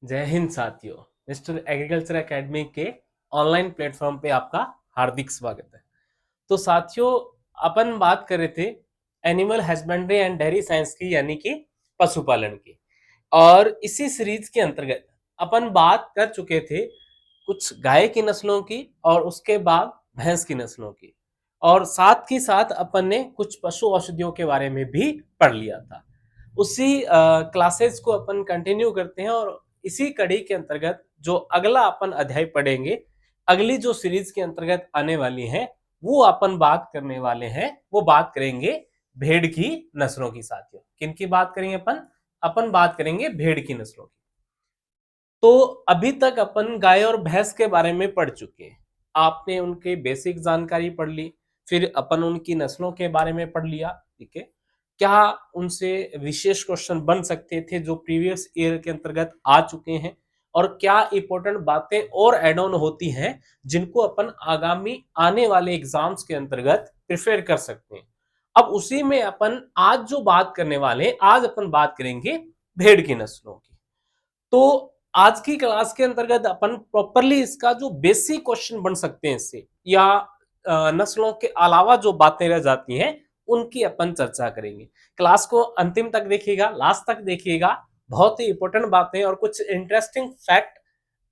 जय हिंद साथियों। Mister agriculture academy के ऑनलाइन प्लेटफॉर्म पे आपका हार्दिक स्वागत है। तो साथियों, अपन बात कर रहे थे animal husbandry and dairy science की, यानी कि पशुपालन की। और इसी सीरीज के अंतर्गत अपन बात कर चुके थे कुछ गाय की नस्लों की और उसके बाद भैंस की नस्लों की, और साथ ही साथ अपन ने कुछ पशु औषधियों के बारे में भी पढ़ लिया था। उसी क्लासेस को अपन कंटिन्यू करते हैं और इसी कड़ी के अंतर्गत जो अगला अपन अध्याय पढ़ेंगे, अगली जो सीरीज के अंतर्गत आने वाली है, वो अपन बात करने वाले हैं। वो बात करेंगे भेड़ की नस्लों की। साथियों, किन की बात करेंगे अपन? अपन बात करेंगे भेड़ की नस्लों की। तो अभी तक अपन गाय और भैंस के बारे में पढ़ चुके हैं। आपने उनके बेसिक जानकारी पढ़ ली, फिर अपन उनकी नस्लों के बारे में पढ़ लिया। ठीक है, क्या उनसे विशेष क्वेश्चन बन सकते थे जो प्रीवियस ईयर के अंतर्गत आ चुके हैं, और क्या इंपॉर्टेंट बातें और एड ऑन होती हैं जिनको अपन आगामी आने वाले एग्जाम्स के अंतर्गत प्रिपेयर कर सकते हैं। अब उसी में अपन आज जो बात करने वाले हैं, आज अपन बात करेंगे भेड़ की नस्लों की। तो आज की क्लास के अंतर्गत अपन प्रॉपरली इसका जो बेसिक क्वेश्चन बन सकते हैं इससे, या नस्लों के अलावा जो बातें रह जाती हैं, उनकी अपन चर्चा करेंगे। क्लास को अंतिम तक देखिएगा, लास्ट तक देखिएगा। बहुत ही इंपॉर्टेंट बातें और कुछ इंटरेस्टिंग फैक्ट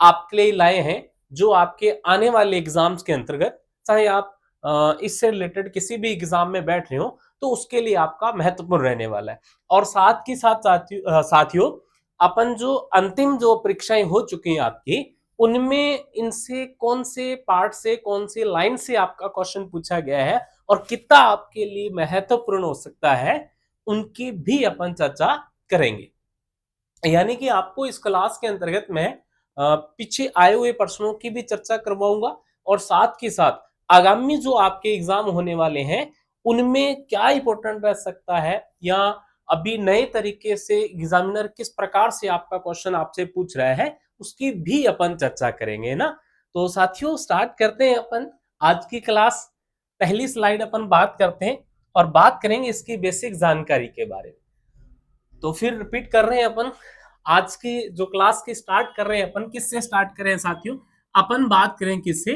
आपके लिए लाए हैं जो आपके आने वाले एग्जाम्स के अंतर्गत, चाहे आप इससे रिलेटेड किसी भी एग्जाम में बैठ रहे हो, तो उसके लिए आपका महत्वपूर्ण रहने वाला है। और साथ ही साथ साथियों, अपन जो अंतिम जो परीक्षाएं हो चुकी हैं आपकी, उनमें इनसे कौन से पार्ट से, कौन सी लाइन से आपका क्वेश्चन पूछा गया है और कितना आपके लिए महत्वपूर्ण हो सकता है, उनकी भी अपन चर्चा करेंगे। यानी कि आपको इस क्लास के अंतर्गत मैं पीछे आए हुए प्रश्नों की भी चर्चा करवाऊंगा, और साथ ही साथ आगामी जो आपके एग्जाम होने वाले हैं, उनमें क्या इंपॉर्टेंट रह सकता है, या अभी नए तरीके से एग्जामिनर किस प्रकार से आपका क्वेश्चन आपसे पूछ रहा है, उसकी भी अपन चर्चा करेंगे ना। तो साथियों, स्टार्ट करते हैं अपन आज की क्लास। पहली स्लाइड अपन बात करते हैं और बात करेंगे इसकी बेसिक जानकारी के बारे में। तो फिर रिपीट कर रहे हैं अपन, आज की जो क्लास की स्टार्ट कर रहे हैं अपन, किससे स्टार्ट कर रहे हैं साथियों? अपन बात करें किससे?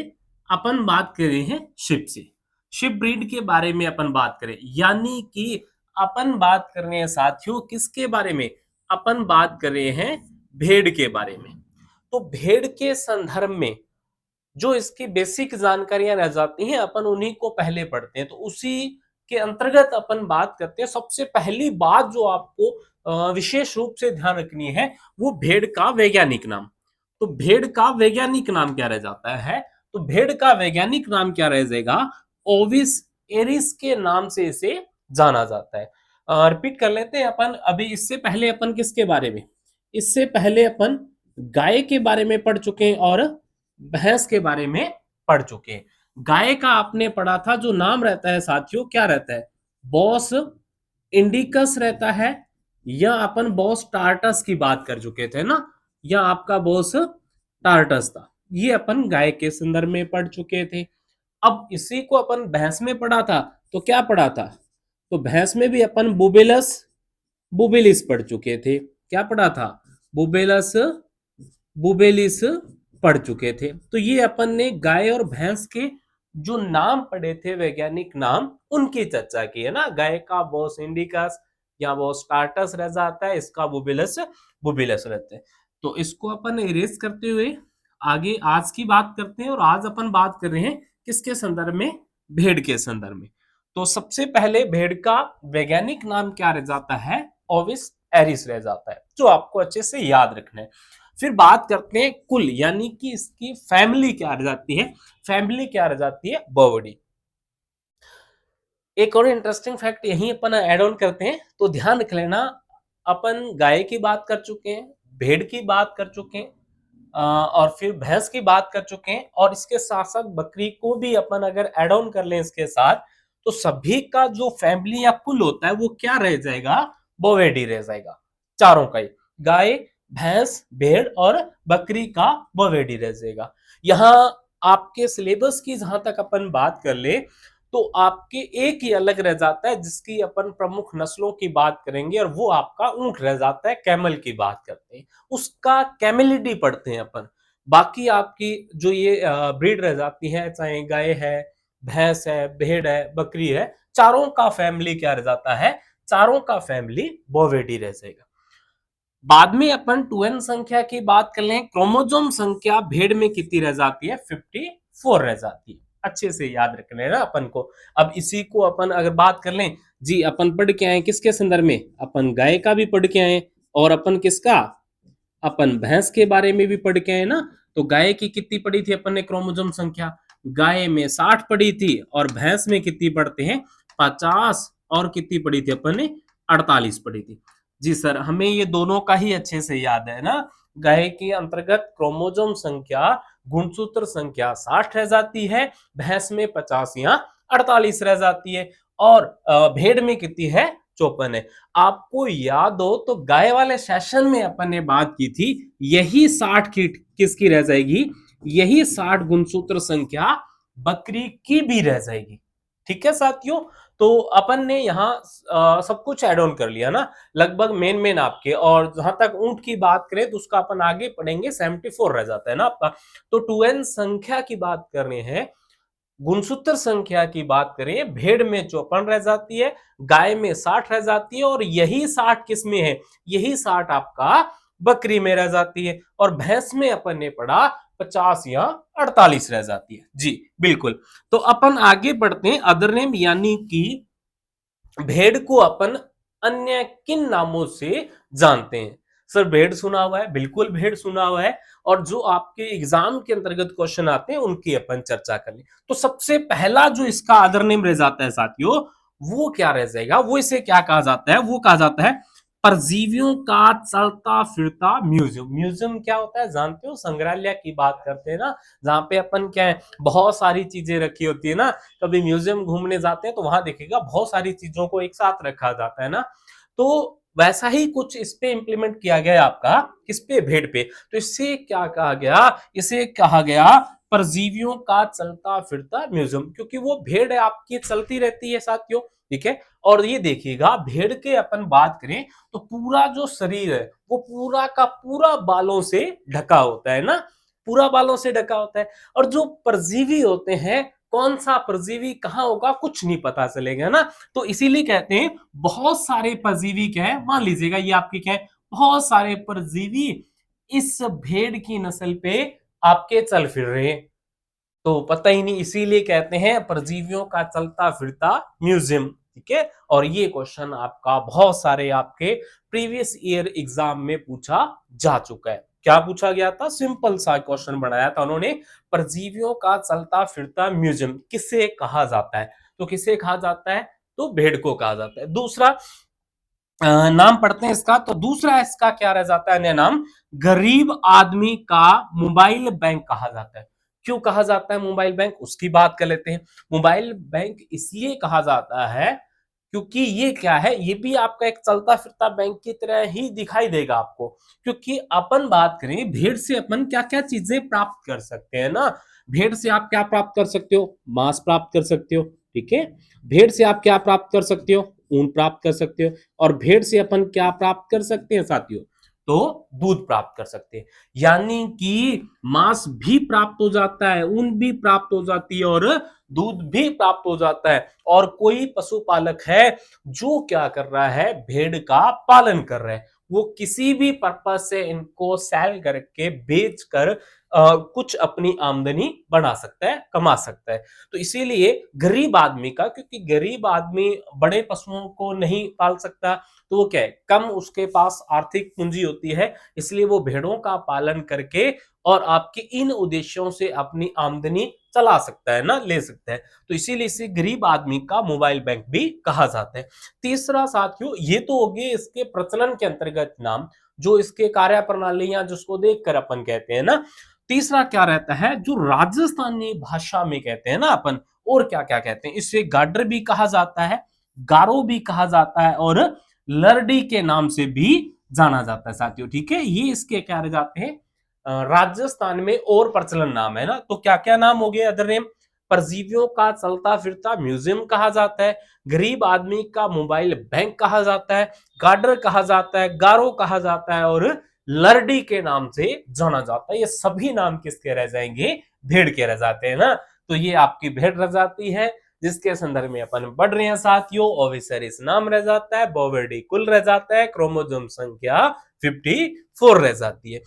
अपन बात कर रहे हैं शिप से। शिप ब्रीड के बारे में अपन बात करें, यानी कि अपन बात कर रहे हैं साथियों किसके बारे में? अपन बात कर रहे हैं भेड़ के बारे में। तो भेड़ के संदर्भ में जो इसकी बेसिक जानकारियां रह जाती हैं, अपन उन्हीं को पहले पढ़ते हैं। तो उसी के अंतर्गत अपन बात करते हैं। सबसे पहली बात जो आपको विशेष रूप से ध्यान रखनी है, वो भेड़ का वैज्ञानिक नाम। तो भेड़ का वैज्ञानिक नाम क्या रह जाता है? तो भेड़ का वैज्ञानिक नाम क्या रह जाएगा? ओविस एरिस के नाम से इसे जाना जाता है। रिपीट कर लेते हैं अपन। अभी इससे पहले अपन किसके बारे में? इससे पहले अपन गाय के बारे में पढ़ चुके हैं और भैंस के बारे में पढ़ चुके हैं। गाय का आपने पढ़ा था, जो नाम रहता है साथियों, क्या रहता है? बॉस इंडिकस रहता है, या अपन बॉस टार्टस की बात कर चुके थे ना, या आपका बॉस टार्टस था। ये अपन गाय के संदर्भ में पढ़ चुके थे। अब इसी को अपन भैंस में पढ़ा था, तो क्या पढ़ा था? तो भैंस में भी अपन बुबेलस बुबेलिस पढ़ चुके थे। क्या पढ़ा था? बुबेलस बुबेलिस पढ़ चुके थे। तो ये अपन ने गाय और भैंस के जो नाम पढ़े थे, वैज्ञानिक नाम, उनकी चर्चा की है ना। गाय का बॉस इंडिकस या बॉस टार्टस रह जाता है, इसका बुबेलस बुबेलस रहता है। तो इसको अपन इरेज करते हुए आगे आज की बात करते हैं, और आज अपन बात कर रहे हैं किसके संदर्भ में? भेड़ के संदर्भ में। तो सबसे पहले भेड़ का वैज्ञानिक नाम क्या रह जाता है? ओविस एरिस रह जाता है, जो आपको अच्छे से याद रखना है। फिर बात करते हैं कुल, यानी कि इसकी फैमिली क्या रह जाती है? फैमिली क्या रह जाती है? बोविडी। एक और इंटरेस्टिंग फैक्ट यहीं अपन ऐड ऑन करते हैं, तो ध्यान रख लेना। अपन गाय की बात कर चुके हैं, भेड़ की बात कर चुके हैं, और फिर भैंस की बात कर चुके हैं, और इसके साथ साथ बकरी को भी अपन अगर ऐड ऑन कर लें इसके साथ, तो सभी का जो फैमिली या कुल होता है, वो क्या रह जाएगा? बोवेडी रह जाएगा। चारों का ही, गाय, भैंस, भेड़ और बकरी का बोवेडी रह जाएगा। यहाँ आपके सिलेबस की जहां तक अपन बात कर ले, तो आपके एक ही अलग रह जाता है जिसकी अपन प्रमुख नस्लों की बात करेंगे, और वो आपका ऊंट रह जाता है, कैमल की बात करते हैं, उसका कैमेलिडी पढ़ते हैं अपन। बाकी आपकी जो ये ब्रीड रह जाती है, चाहे गाय है, भैंस है, भेड़ है, बकरी है, चारों का फैमिली क्या रह जाता है, चारों का फैमिली बोविडी रह जाएगा। बाद में अपन 2n संख्या की बात कर लें, क्रोमोजोम संख्या भेड़ में कितनी रह जाती है, 54 रह जाती है। अच्छे से याद रख लेना अपन को। अब इसी को अपन अगर बात कर लें, जी अपन पढ़ के आए किसके संदर्भ में, अपन गाय का भी पढ़ के आए, और अपन किसका, अपन भैंस के बारे में भी पढ़ के आए ना। तो गाय की कितनी पढ़ी थी अपन ने क्रोमोजोम संख्या, गाय में 60 पढ़ी थी, और भैंस में कितनी पढ़ते हैं, 50, और कितनी पढ़ी थी अपन ने, 48 पढ़ी थी। जी सर, हमें ये दोनों का ही अच्छे से याद है ना। गाय के अंतर्गत क्रोमोजोम संख्या, गुणसूत्र संख्या 60 रह जाती है, भैंस में 50 या 48 रह जाती है, और भेड़ में कितनी है, 54 है। आपको याद हो तो गाय वाले सेशन में अपन ने बात की थी, यही 60 की किसकी रह जाएगी, यही 60 गुणसूत्र संख्या बकरी की भी रह जाएगी। ठीक है साथियों, तो अपन ने यहाँ सब कुछ एड ऑन कर लिया ना, लगभग मेन मेन आपके। और जहां तक ऊंट की बात करें तो उसका अपन आगे पढ़ेंगे, 74 रह जाता है ना आपका। तो 2n संख्या की बात कर रहे हैं, गुणसूत्र संख्या की बात करें, भेड़ में 54 रह जाती है, गाय में 60 रह जाती है, और यही 60 किस में है, यही 60 आपका बकरी में रह जाती है, और भैंस में अपन ने पढ़ा 50 या 48 रह जाती है। जी बिल्कुल। तो अपन आगे बढ़ते हैं, अदर नेम, यानी कि भेड़ को अपन अन्य किन नामों से जानते हैं। सर भेड़ सुना हुआ है, बिल्कुल भेड़ सुना हुआ है, और जो आपके एग्जाम के अंतर्गत क्वेश्चन आते हैं उनकी अपन चर्चा कर लें। तो सबसे पहला जो इसका अदर नेम रह जाता है साथियों, वो क्या रह जाएगा, वो इसे क्या कहा जाता है, वो कहा जाता है परजीवियों का चलता फिरता म्यूजियम। म्यूजियम क्या होता है जानते हो, संग्रहालय की बात करते हैं ना, जहां पे अपन क्या है, बहुत सारी चीजें रखी होती है ना। कभी म्यूजियम घूमने जाते हैं तो वहां देखेगा बहुत सारी चीजों को एक साथ रखा जाता है ना। तो वैसा ही कुछ इस पे इंप्लीमेंट किया गया आपका, किस पे, भेड़ पे। तो इससे क्या कहा गया, इसे कहा गया परजीवियों का चलता फिरता म्यूजियम, क्योंकि वो भेड़ है आपकी चलती रहती है साथियों। ठीक है, और ये देखिएगा भेड़ के अपन बात करें तो पूरा जो शरीर है वो पूरा का पूरा बालों से ढका होता है ना, पूरा बालों से ढका होता है। और जो परजीवी होते हैं, कौन सा परजीवी कहाँ होगा कुछ नहीं पता चलेगा ना। तो इसीलिए कहते हैं बहुत सारे परजीवी क्या है, मान लीजिएगा ये आपके क्या है, बहुत सारे परजीवी इस भेड़ की नस्ल पे आपके चल फिर रहे हैं, तो पता ही नहीं, इसीलिए कहते हैं परजीवियों का चलता फिरता म्यूजियम। ठीक है, और ये क्वेश्चन आपका बहुत सारे आपके प्रीवियस ईयर एग्जाम में पूछा जा चुका है। क्या पूछा गया था, सिंपल सा क्वेश्चन बनाया था उन्होंने, परजीवियों का चलता फिरता म्यूजियम किसे कहा जाता है, तो किसे कहा जाता है, तो भेड़ को कहा जाता है। दूसरा नाम पढ़ते हैं इसका, तो दूसरा इसका क्या रह जाता है, अन्य नाम, गरीब आदमी का मोबाइल बैंक कहा जाता है। क्यों कहा जाता है मोबाइल बैंक, उसकी बात कर लेते हैं। मोबाइल बैंक इसलिए कहा जाता है क्योंकि ये क्या है, ये भी आपका एक चलता फिरता बैंक की तरह ही दिखाई देगा आपको। क्योंकि अपन बात करें भेड़ से अपन क्या क्या चीजें प्राप्त कर सकते हैं ना, भेड़ से आप क्या प्राप्त कर सकते हो, मांस प्राप्त कर सकते हो। ठीक है, भेड़ से आप क्या प्राप्त कर सकते हो, ऊन प्राप्त कर सकते हो। और भेड़ से अपन क्या प्राप्त कर सकते हैं साथियों, तो दूध प्राप्त कर सकते हैं। यानी कि मांस भी प्राप्त हो जाता है, ऊन भी प्राप्त हो जाती है, और दूध भी प्राप्त हो जाता है। और कोई पशुपालक है जो क्या कर रहा है, भेड़ का पालन कर रहा है, वो किसी भी पर्पज से इनको सेल करके बेच कर कुछ अपनी आमदनी बना सकता है, कमा सकता है। तो इसीलिए गरीब आदमी का, क्योंकि गरीब आदमी बड़े पशुओं को नहीं पाल सकता, तो वो क्या है, कम उसके पास आर्थिक पूंजी होती है, इसलिए वो भेड़ों का पालन करके और आपके इन उद्देश्यों से अपनी आमदनी चला सकता है ना, ले सकता है। तो इसीलिए इसे गरीब आदमी का मोबाइल बैंक भी कहा जाता है। तीसरा साथियों, ये तो हो गए इसके प्रचलन के अंतर्गत नाम, जो इसके कार्य प्रणालियां जिसको देखकर अपन कहते हैं ना। तीसरा क्या रहता है, जो राजस्थानी भाषा में कहते हैं ना अपन, और क्या क्या कहते हैं, इसे गाडर भी कहा जाता है, गारो भी कहा जाता है, और लरडी के नाम से भी जाना जाता है साथियों। ठीक है, ये इसके क्या रह जाते हैं, राजस्थान में और प्रचलन नाम है ना। तो क्या क्या नाम हो गए अदर नेम, परजीवियों का चलता फिरता म्यूजियम कहा जाता है, गरीब आदमी का मोबाइल बैंक कहा जाता है, गार्डर कहा जाता है, गारो कहा जाता है और लरडी के नाम से जाना जाता है। ये सभी नाम किसके रह जाएंगे? भेड़ के रह जाते हैं ना। तो ये आपकी भेड़ रह जाती है, जिसके संदर्भ में अपन पढ़ रहे हैं साथियों। ओविसेरिस नाम रह जाता है, बोवेडी कुल रह जाता है, क्रोमोसोम संख्या 54 रह जाती है।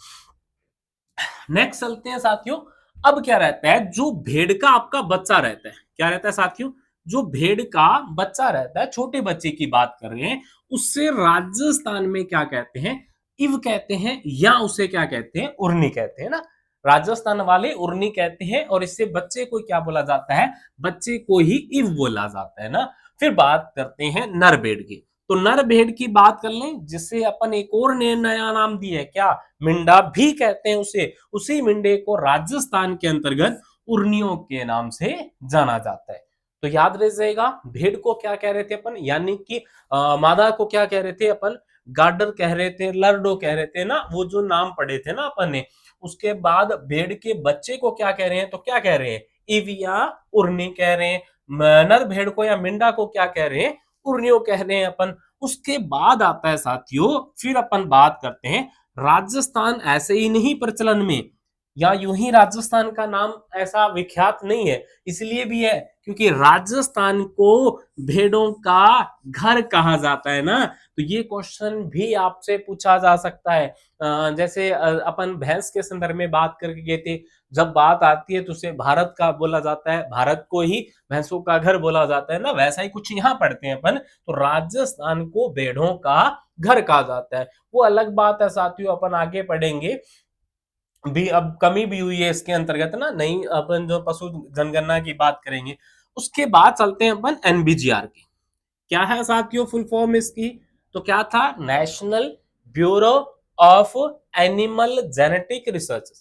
नेक्स्ट चलते हैं साथियों। अब क्या रहता है, जो भेड़ का आपका बच्चा रहता है, क्या रहता है साथियों, जो भेड़ का बच्चा रहता है, छोटे बच्चे की बात कर रहे हैं, उससे राजस्थान में क्या कहते हैं? इव कहते हैं, या उसे क्या कहते हैं? उर्नी कहते हैं ना। राजस्थान वाले उर्नी कहते हैं, और इससे बच्चे को क्या बोला जाता है? बच्चे को ही इव बोला जाता है ना। फिर बात करते हैं नर भेड़ की। तो नर भेड़ की बात कर लें, जिसे अपन एक और नया नाम दिया है, क्या? मिंडा भी कहते हैं उसे। उसी मिंडे को राजस्थान के अंतर्गत उर्नियों के नाम से जाना जाता है। तो याद रह जाएगा, भेड़ को क्या कह रहे थे अपन, यानी कि मादा को क्या कह रहे थे अपन? गार्डर कह रहे थे, लर्डो कह रहे थे ना, वो जो नाम पढ़े थे ना अपन ने। उसके बाद भेड़ के बच्चे को क्या कह रहे हैं? तो क्या कह रहे हैं? इव या उर्नी कह रहे हैं। नर भेड़ को या मिंडा को क्या कह रहे हैं? उर्नियों कह रहे हैं अपन। उसके बाद आता है साथियों, फिर अपन बात करते हैं राजस्थान ऐसे ही नहीं प्रचलन में, या यूं ही राजस्थान का नाम ऐसा विख्यात नहीं है, इसलिए भी है क्योंकि राजस्थान को भेड़ों का घर कहा जाता है ना। तो ये क्वेश्चन भी आपसे पूछा जा सकता है। जैसे अपन भैंस के संदर्भ में बात करके गए थे, जब बात आती है तो उसे भारत का बोला जाता है, भारत को ही भैंसों का घर बोला जाता है ना। वैसा ही कुछ यहाँ पढ़ते हैं अपन, तो राजस्थान को भेड़ों का घर कहा जाता है। वो अलग बात है साथियों, अपन आगे पढ़ेंगे भी। अब कमी भी हुई है इसके अंतर्गत ना, नई अपन जो पशु जनगणना की बात करेंगे। उसके बाद चलते हैं अपन एनबीजीआर की। क्या है साथियों फुल फॉर्म इसकी? तो क्या था? National bureau of animal genetic research.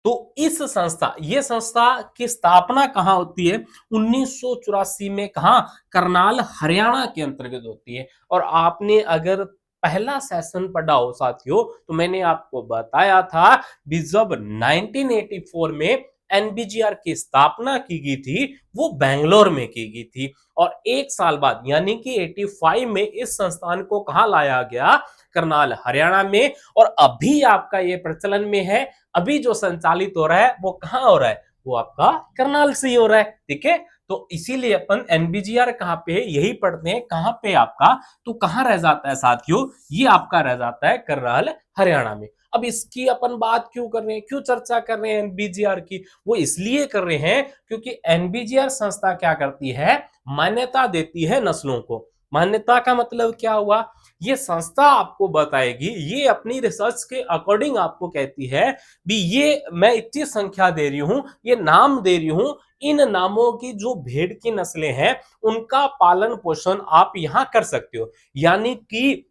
तो इस संस्था, ये संस्था की स्थापना कहां होती है? 1984 में। कहां? करनाल हरियाणा के अंतर्गत होती है। और आपने अगर पहला सेशन पढ़ा हो साथियों, तो मैंने आपको बताया था कि जब 1984 में एनबीजीआर की स्थापना की गई थी, वो बेंगलोर में की गई थी। और एक साल बाद यानी कि 85 में इस संस्थान को कहां लाया गया? करनाल हरियाणा में। और अभी आपका ये प्रचलन में है, अभी जो संचालित हो रहा है वो कहां हो रहा है? वो आपका करनाल से ही हो रहा है। ठीक है, तो इसीलिए अपन एनबीजीआर कहां पे है यही पढ़ते हैं। कहां पे आपका? तो कहां रह जाता है साथियों? ये आपका रह जाता है करनाल हरियाणा में। अब इसकी अपन बात क्यों कर रहे हैं, क्यों चर्चा कर रहे हैं एनबीजीआर की? वो इसलिए कर रहे हैं क्योंकि एनबीजीआर संस्था क्या करती है? मान्यता देती है नस्लों को। मान्यता का मतलब क्या हुआ? ये संस्था आपको बताएगी, ये अपनी रिसर्च के अकॉर्डिंग आपको कहती है भी ये मैं इतनी संख्या दे रही हूं, ये नाम दे रही हूं, इन नामों की जो भेड़ की नस्लें हैं उनका पालन पोषण आप यहां कर सकते हो। यानी कि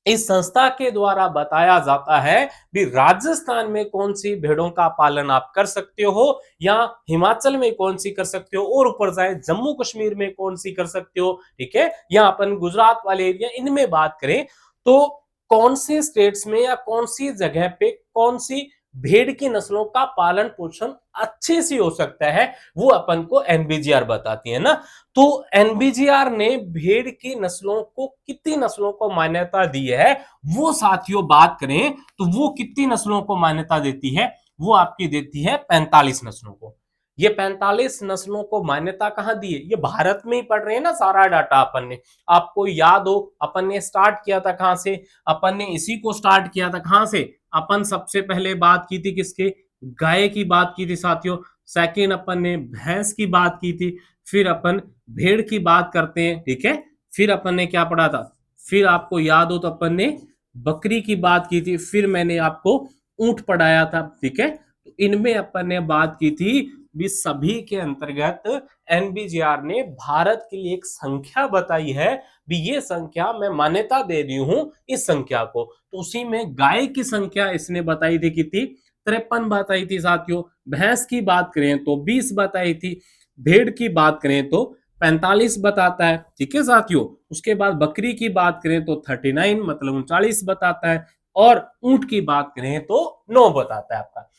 इस संस्था के द्वारा बताया जाता है कि राजस्थान में कौन सी भेड़ों का पालन आप कर सकते हो, या हिमाचल में कौन सी कर सकते हो, और ऊपर जाए जम्मू कश्मीर में कौन सी कर सकते हो। ठीक है, या अपन गुजरात वाले एरिया इनमें बात करें तो कौन से स्टेट्स में या कौन सी जगह पे कौन सी भेड़ की नस्लों का पालन पोषण अच्छे से हो सकता है, वो अपन को एनबीजीआर बताती है ना। तो एनबीजीआर ने भेड़ की नस्लों को कितनी नस्लों को मान्यता दी है, वो साथियों बात करें तो वो कितनी नस्लों को मान्यता देती है? वो आपकी देती है 45 नस्लों को। ये 45 नस्लों को मान्यता कहां दी है? ये भारत में ही पढ़ रहे हैं ना सारा डाटा अपन ने। आपको याद हो अपन ने स्टार्ट किया था कहां से? अपन ने इसी को स्टार्ट किया था कहां से? अपन सबसे पहले बात की थी किसके? गाय की बात की थी साथियों। सेकंड अपन ने भैंस की बात की थी। फिर अपन भेड़ की बात करते हैं। ठीक है, फिर अपन ने क्या पढ़ा था? फिर आपको याद हो तो अपन ने बकरी की बात की थी। फिर मैंने आपको ऊंट पढ़ाया था। ठीक है, तो इनमें अपन ने बात की थी भी सभी के अंतर्गत एनबीजीआर ने भारत के लिए एक संख्या बताई है भी ये संख्या मैं मान्यता दे रही हूं इस संख्या को। तो उसी में गाय की संख्या इसने बताई थी कितनी? 53 बताई थी साथियों। भैंस की बात करें तो 20 बताई थी। भेड़ की बात करें तो 45 बताता है। ठीक है साथियों, उसके बाद बकरी की बात करें तो 39 मतलब 39 बताता है। और ऊंट की बात करें तो 9 बताता है आपका।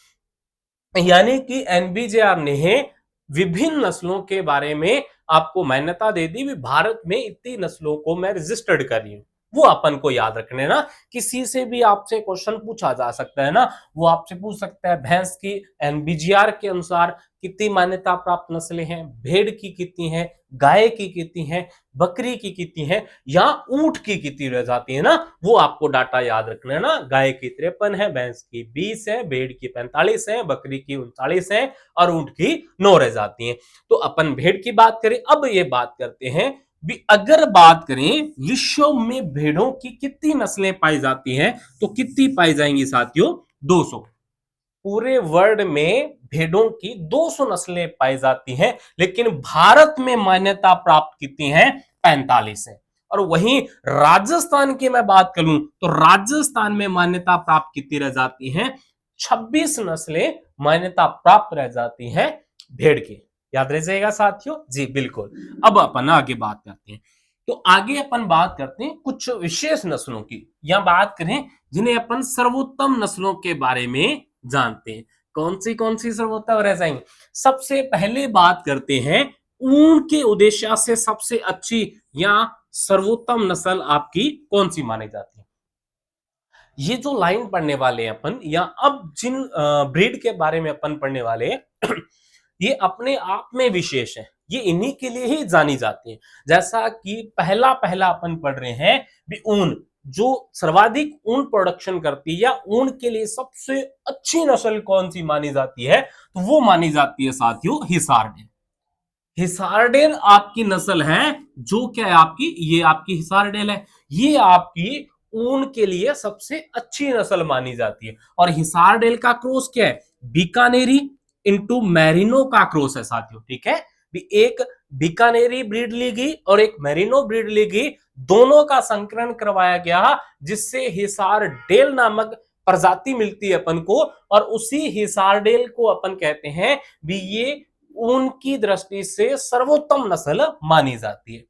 यानी कि एनबीजेआर ने विभिन्न नस्लों के बारे में आपको मान्यता दे दी भी, भारत में इतनी नस्लों को मैं रजिस्टर्ड कर रही हूँ। वो अपन को याद रखने ना, किसी से भी आपसे क्वेश्चन पूछा जा सकता है ना, वो आपसे पूछ सकता है भैंस की एनबीजीआर के अनुसार कितनी मान्यता प्राप्त नस्लें हैं, भेड़ की कितनी है, गाय की कितनी है, बकरी की कितनी है, या ऊंट की कितनी रह जाती है ना, वो आपको डाटा याद रखना है ना। गाय की 53 है, भैंस की 20 है, भेड़ की 45 है, बकरी की 39 है और ऊंट की 9 रह जाती है। तो अपन भेड़ की बात करें। अब ये बात करते हैं भी, अगर बात करें विश्व में भेड़ों की कितनी नस्लें पाई जाती हैं, तो कितनी पाई जाएंगी साथियों? 200। पूरे वर्ल्ड में भेड़ों की 200 नस्लें पाई जाती हैं, लेकिन भारत में मान्यता प्राप्त कितनी है? 45 है। और वहीं राजस्थान की मैं बात करूं तो राजस्थान में मान्यता प्राप्त कितनी रह जाती हैं? 26 नस्लें मान्यता प्राप्त रह जाती हैं भेड़ की। याद रह जाएगा साथियों जी, बिल्कुल। अब अपन आगे बात करते हैं। तो आगे अपन बात करते हैं कुछ विशेष नस्लों की, या बात करें जिन्हें अपन सर्वोत्तम नस्लों के बारे में जानते हैं। कौन सी सर्वोत्तम रह जाएंगे? सबसे पहले बात करते हैं ऊन के उद्देश्य से सबसे अच्छी या सर्वोत्तम नस्ल आपकी कौन सी मानी जाती है? ये जो लाइन पढ़ने वाले हैं अपन, या अब जिन ब्रीड के बारे में अपन पढ़ने वाले हैं ये अपने आप में विशेष है, ये इन्हीं के लिए ही जानी जाती है। जैसा कि पहला पहला अपन पढ़ रहे हैं भी, ऊन जो सर्वाधिक ऊन प्रोडक्शन करती है या ऊन के लिए सबसे अच्छी नस्ल कौन सी मानी जाती है, तो वो मानी जाती है साथियों हिसार। हिसारडेल आपकी नस्ल है, जो क्या है आपकी, ये आपकी हिसारडेल है। ये आपकी ऊन के लिए सबसे अच्छी नस्ल मानी जाती है। और हिसारडेल का क्रॉस क्या है? बीकानेरी इंटू मैरिनो का क्रॉस है साथियों, ठीक है। भी एक बीकानेरी ब्रीड ली गई और एक मैरिनो ब्रीड ली गई, दोनों का संकरण करवाया गया, जिससे हिसारडेल नामक प्रजाति मिलती है अपन को। और उसी हिसारडेल को अपन कहते हैं भी ये ऊन की दृष्टि से सर्वोत्तम नस्ल मानी जाती है।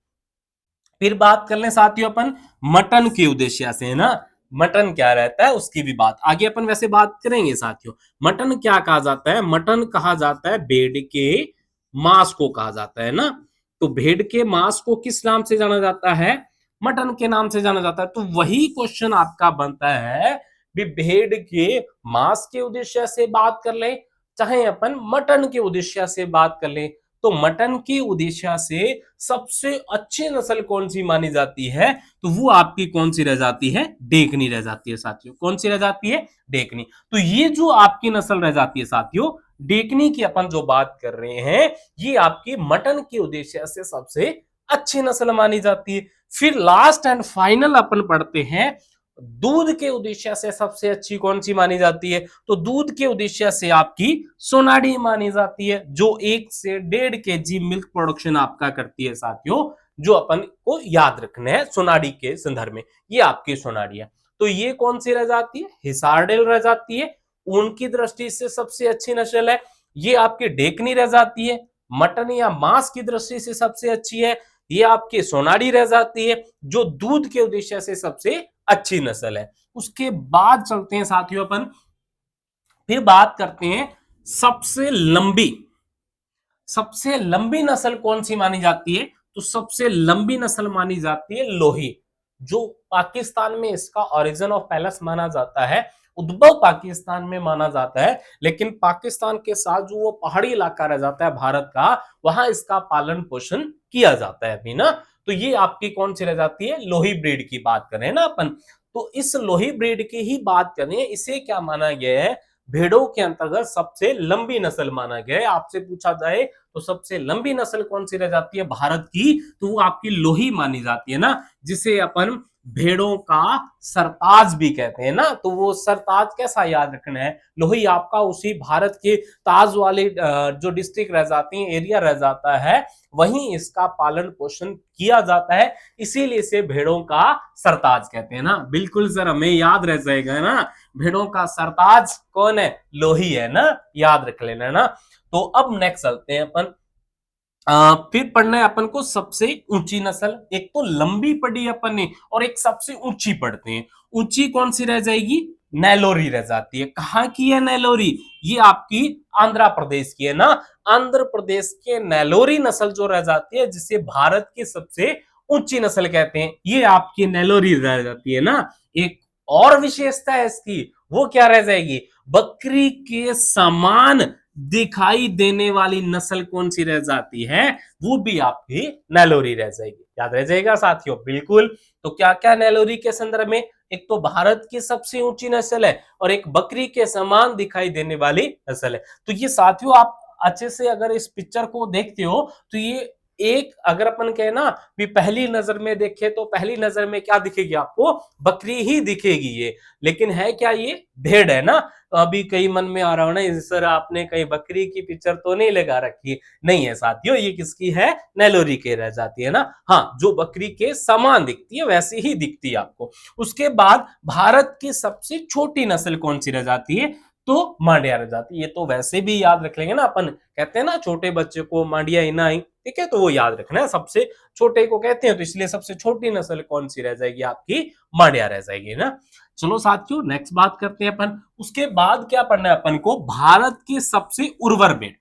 फिर बात कर लें साथियों अपन मटन के उद्देश्य से, है ना। मटन क्या रहता है उसकी भी बात आगे अपन वैसे बात करेंगे साथियों। मटन क्या कहा जाता है? मटन कहा जाता है भेड़ के मांस को कहा जाता है ना। तो भेड़ के मांस को किस नाम से जाना जाता है? मटन के नाम से जाना जाता है। तो वही क्वेश्चन आपका बनता है भी, भेड़ के मांस के उद्देश्य से बात कर ले, चाहे अपन मटन के उद्देश्य से बात कर ले, तो मटन के उद्देश्य से सबसे अच्छी नस्ल कौन सी मानी जाती है? तो वो आपकी कौन सी रह जाती है? डेकनी रह जाती है साथियों। कौन सी रह जाती है? डेकनी। तो ये जो आपकी नस्ल रह जाती है साथियों डेकनी की, अपन जो बात कर रहे हैं, ये आपकी मटन के उद्देश्य से सबसे अच्छी नस्ल मानी जाती है। फिर लास्ट एंड फाइनल अपन पढ़ते हैं दूध के उद्देश्य से सबसे अच्छी कौन सी मानी जाती है? तो दूध के उद्देश्य से आपकी सोनाडी मानी जाती है, जो 1 से 1.5 kg मिल्क प्रोडक्शन आपका करती है साथियों। जो अपन को याद रखना है सोनाडी के संदर्भ में, ये आपकी सोनाडी है। तो ये कौन सी रह जाती है? हिसारडेल रह जाती है, उनकी दृष्टि से सबसे अच्छी नस्ल है। ये आपकी डेकनी रह जाती है, मटन या मांस की दृष्टि से सबसे अच्छी है। ये आपकी सोनाडी रह जाती है, जो दूध के उद्देश्य से सबसे अच्छी नस्ल है। उसके बाद चलते हैं साथियों अपन, फिर बात करते हैं सबसे लंबी नस्ल कौन सी मानी जाती है? तो सबसे लंबी नस्ल मानी जाती है लोही, जो पाकिस्तान में इसका ओरिजिन ऑफ पैलेस माना जाता है, उद्भव पाकिस्तान में माना जाता है। लेकिन पाकिस्तान के साथ जो वो पहाड़ी इलाका रह जाता है भारत का, वहां इसका पालन पोषण किया जाता है अभी ना। तो ये आपकी कौन सी रह जाती है? लोही ब्रीड की बात करें ना अपन, तो इस लोही ब्रीड की ही बात करें। इसे क्या माना गया है? भेड़ों के अंतर्गत सबसे लंबी नस्ल माना गया है। आपसे पूछा जाए तो सबसे लंबी नस्ल कौन सी रह जाती है भारत की, तो वो आपकी लोही मानी जाती है ना, जिसे अपन भेड़ों का सरताज भी कहते हैं ना। तो वो सरताज कैसा याद रखना है? लोही आपका उसी भारत के ताज वाले जो डिस्ट्रिक्ट रह जाती है, एरिया रह जाता है, वहीं इसका पालन पोषण किया जाता है, इसीलिए इसे भेड़ों का सरताज कहते हैं ना। बिल्कुल सर, हमें याद रह जाएगा ना, भेड़ों का सरताज कौन है? लोही है ना, याद रख लेना ना। तो अब नेक्स्ट चलते हैं अपन, फिर पढ़ना है अपन को सबसे ऊंची नस्ल। एक तो लंबी पढ़ी अपन ने और एक सबसे ऊंची पढ़ते हैं। ऊंची कौन सी रह जाएगी? नेलोरी रह जाती है। कहाँ की है नेलोरी? ये आपकी आंध्र प्रदेश की है ना। आंध्र प्रदेश के नेलोरी नस्ल जो रह जाती है, जिसे भारत की सबसे ऊंची नस्ल कहते हैं, ये आपकी नेलोरी रह जाती है ना। एक और विशेषता है इसकी, वो क्या रह जाएगी? बकरी के समान दिखाई देने वाली नस्ल कौन सी रह जाती है? वो भी आपकी नेलोरी रह जाएगी। याद रह जाएगा साथियों? बिल्कुल। तो क्या क्या नेलोरी के संदर्भ में? एक तो भारत की सबसे ऊंची नस्ल है और एक बकरी के समान दिखाई देने वाली नस्ल है। तो ये साथियों, आप अच्छे से अगर इस पिक्चर को देखते हो तो ये एक, अगर अपन कहे ना भी पहली नजर में देखे तो पहली नजर में क्या दिखेगी आपको? बकरी ही दिखेगी ये। लेकिन है क्या ये? भेड़ है ना। तो अभी कई मन में आ रहा हो ना, सर आपने कहीं बकरी की पिक्चर तो नहीं लगा रखी? नहीं है साथियों, ये किसकी है? नेलोरी के रह जाती है ना। हाँ, जो बकरी के समान दिखती है वैसी ही दिखती है आपको। उसके बाद भारत की सबसे छोटी नस्ल कौन सी रह जाती है? तो मांडिया रह जाती है। ये तो वैसे भी याद रख लेंगे ना, अपन कहते हैं ना छोटे बच्चे को मांडिया ही ना आई, ठीक है, तो वो याद रखना है, सबसे छोटे को कहते हैं, तो इसलिए सबसे छोटी नस्ल कौन सी रह जाएगी? आपकी मांडिया रह जाएगी ना। चलो साथियों, नेक्स्ट बात करते हैं अपन। उसके बाद क्या पढ़ना है अपन को? भारत की सबसे उर्वर भेड़।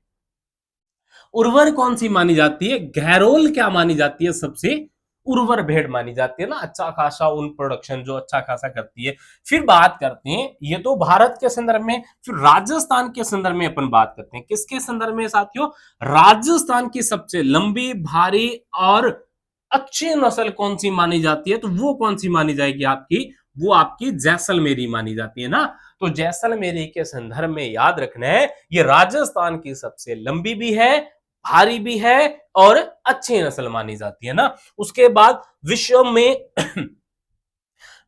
उर्वर कौन सी मानी जाती है? घैरोल क्या मानी जाती है? सबसे उर्वर भेड़ मानी जाती है ना। अच्छा खासा ऊन प्रोडक्शन जो अच्छा खासा करती है। फिर बात करते हैं, ये तो भारत के संदर्भ में। फिर राजस्थान के संदर्भ में अपन बात करते हैं। किसके संदर्भ में साथियों? राजस्थान की सबसे लंबी, भारी और अच्छी नस्ल कौन सी मानी जाती है? तो वो कौन सी मानी जाएगी आपकी? वो आपकी जैसलमेरी मानी जाती है ना। तो जैसलमेरी के संदर्भ में याद रखना है, ये राजस्थान की सबसे लंबी भी है, भारी भी है और अच्छी नस्ल मानी जाती है ना। उसके बाद विश्व में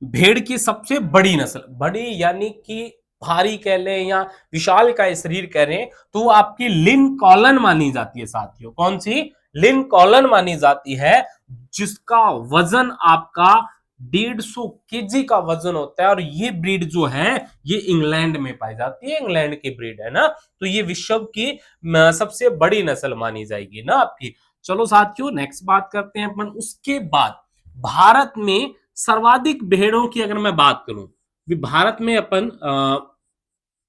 भेड़ की सबसे बड़ी नस्ल, बड़ी यानी कि भारी कह लें या विशाल का शरीर कह रहे हैं, तो वो आपकी लिंकॉलन मानी जाती है साथियों। कौन सी? लिंकॉलन मानी जाती है, जिसका वजन आपका 150 केजी का वजन होता है। और ये ब्रीड जो है ये इंग्लैंड में पाई जाती है, इंग्लैंड की ब्रीड है ना। तो ये विश्व की सबसे बड़ी नस्ल मानी जाएगी ना आपकी। चलो साथियों, नेक्स्ट बात करते हैं अपन। उसके बाद भारत में सर्वाधिक भेड़ों की अगर मैं बात करूं, भारत में अपन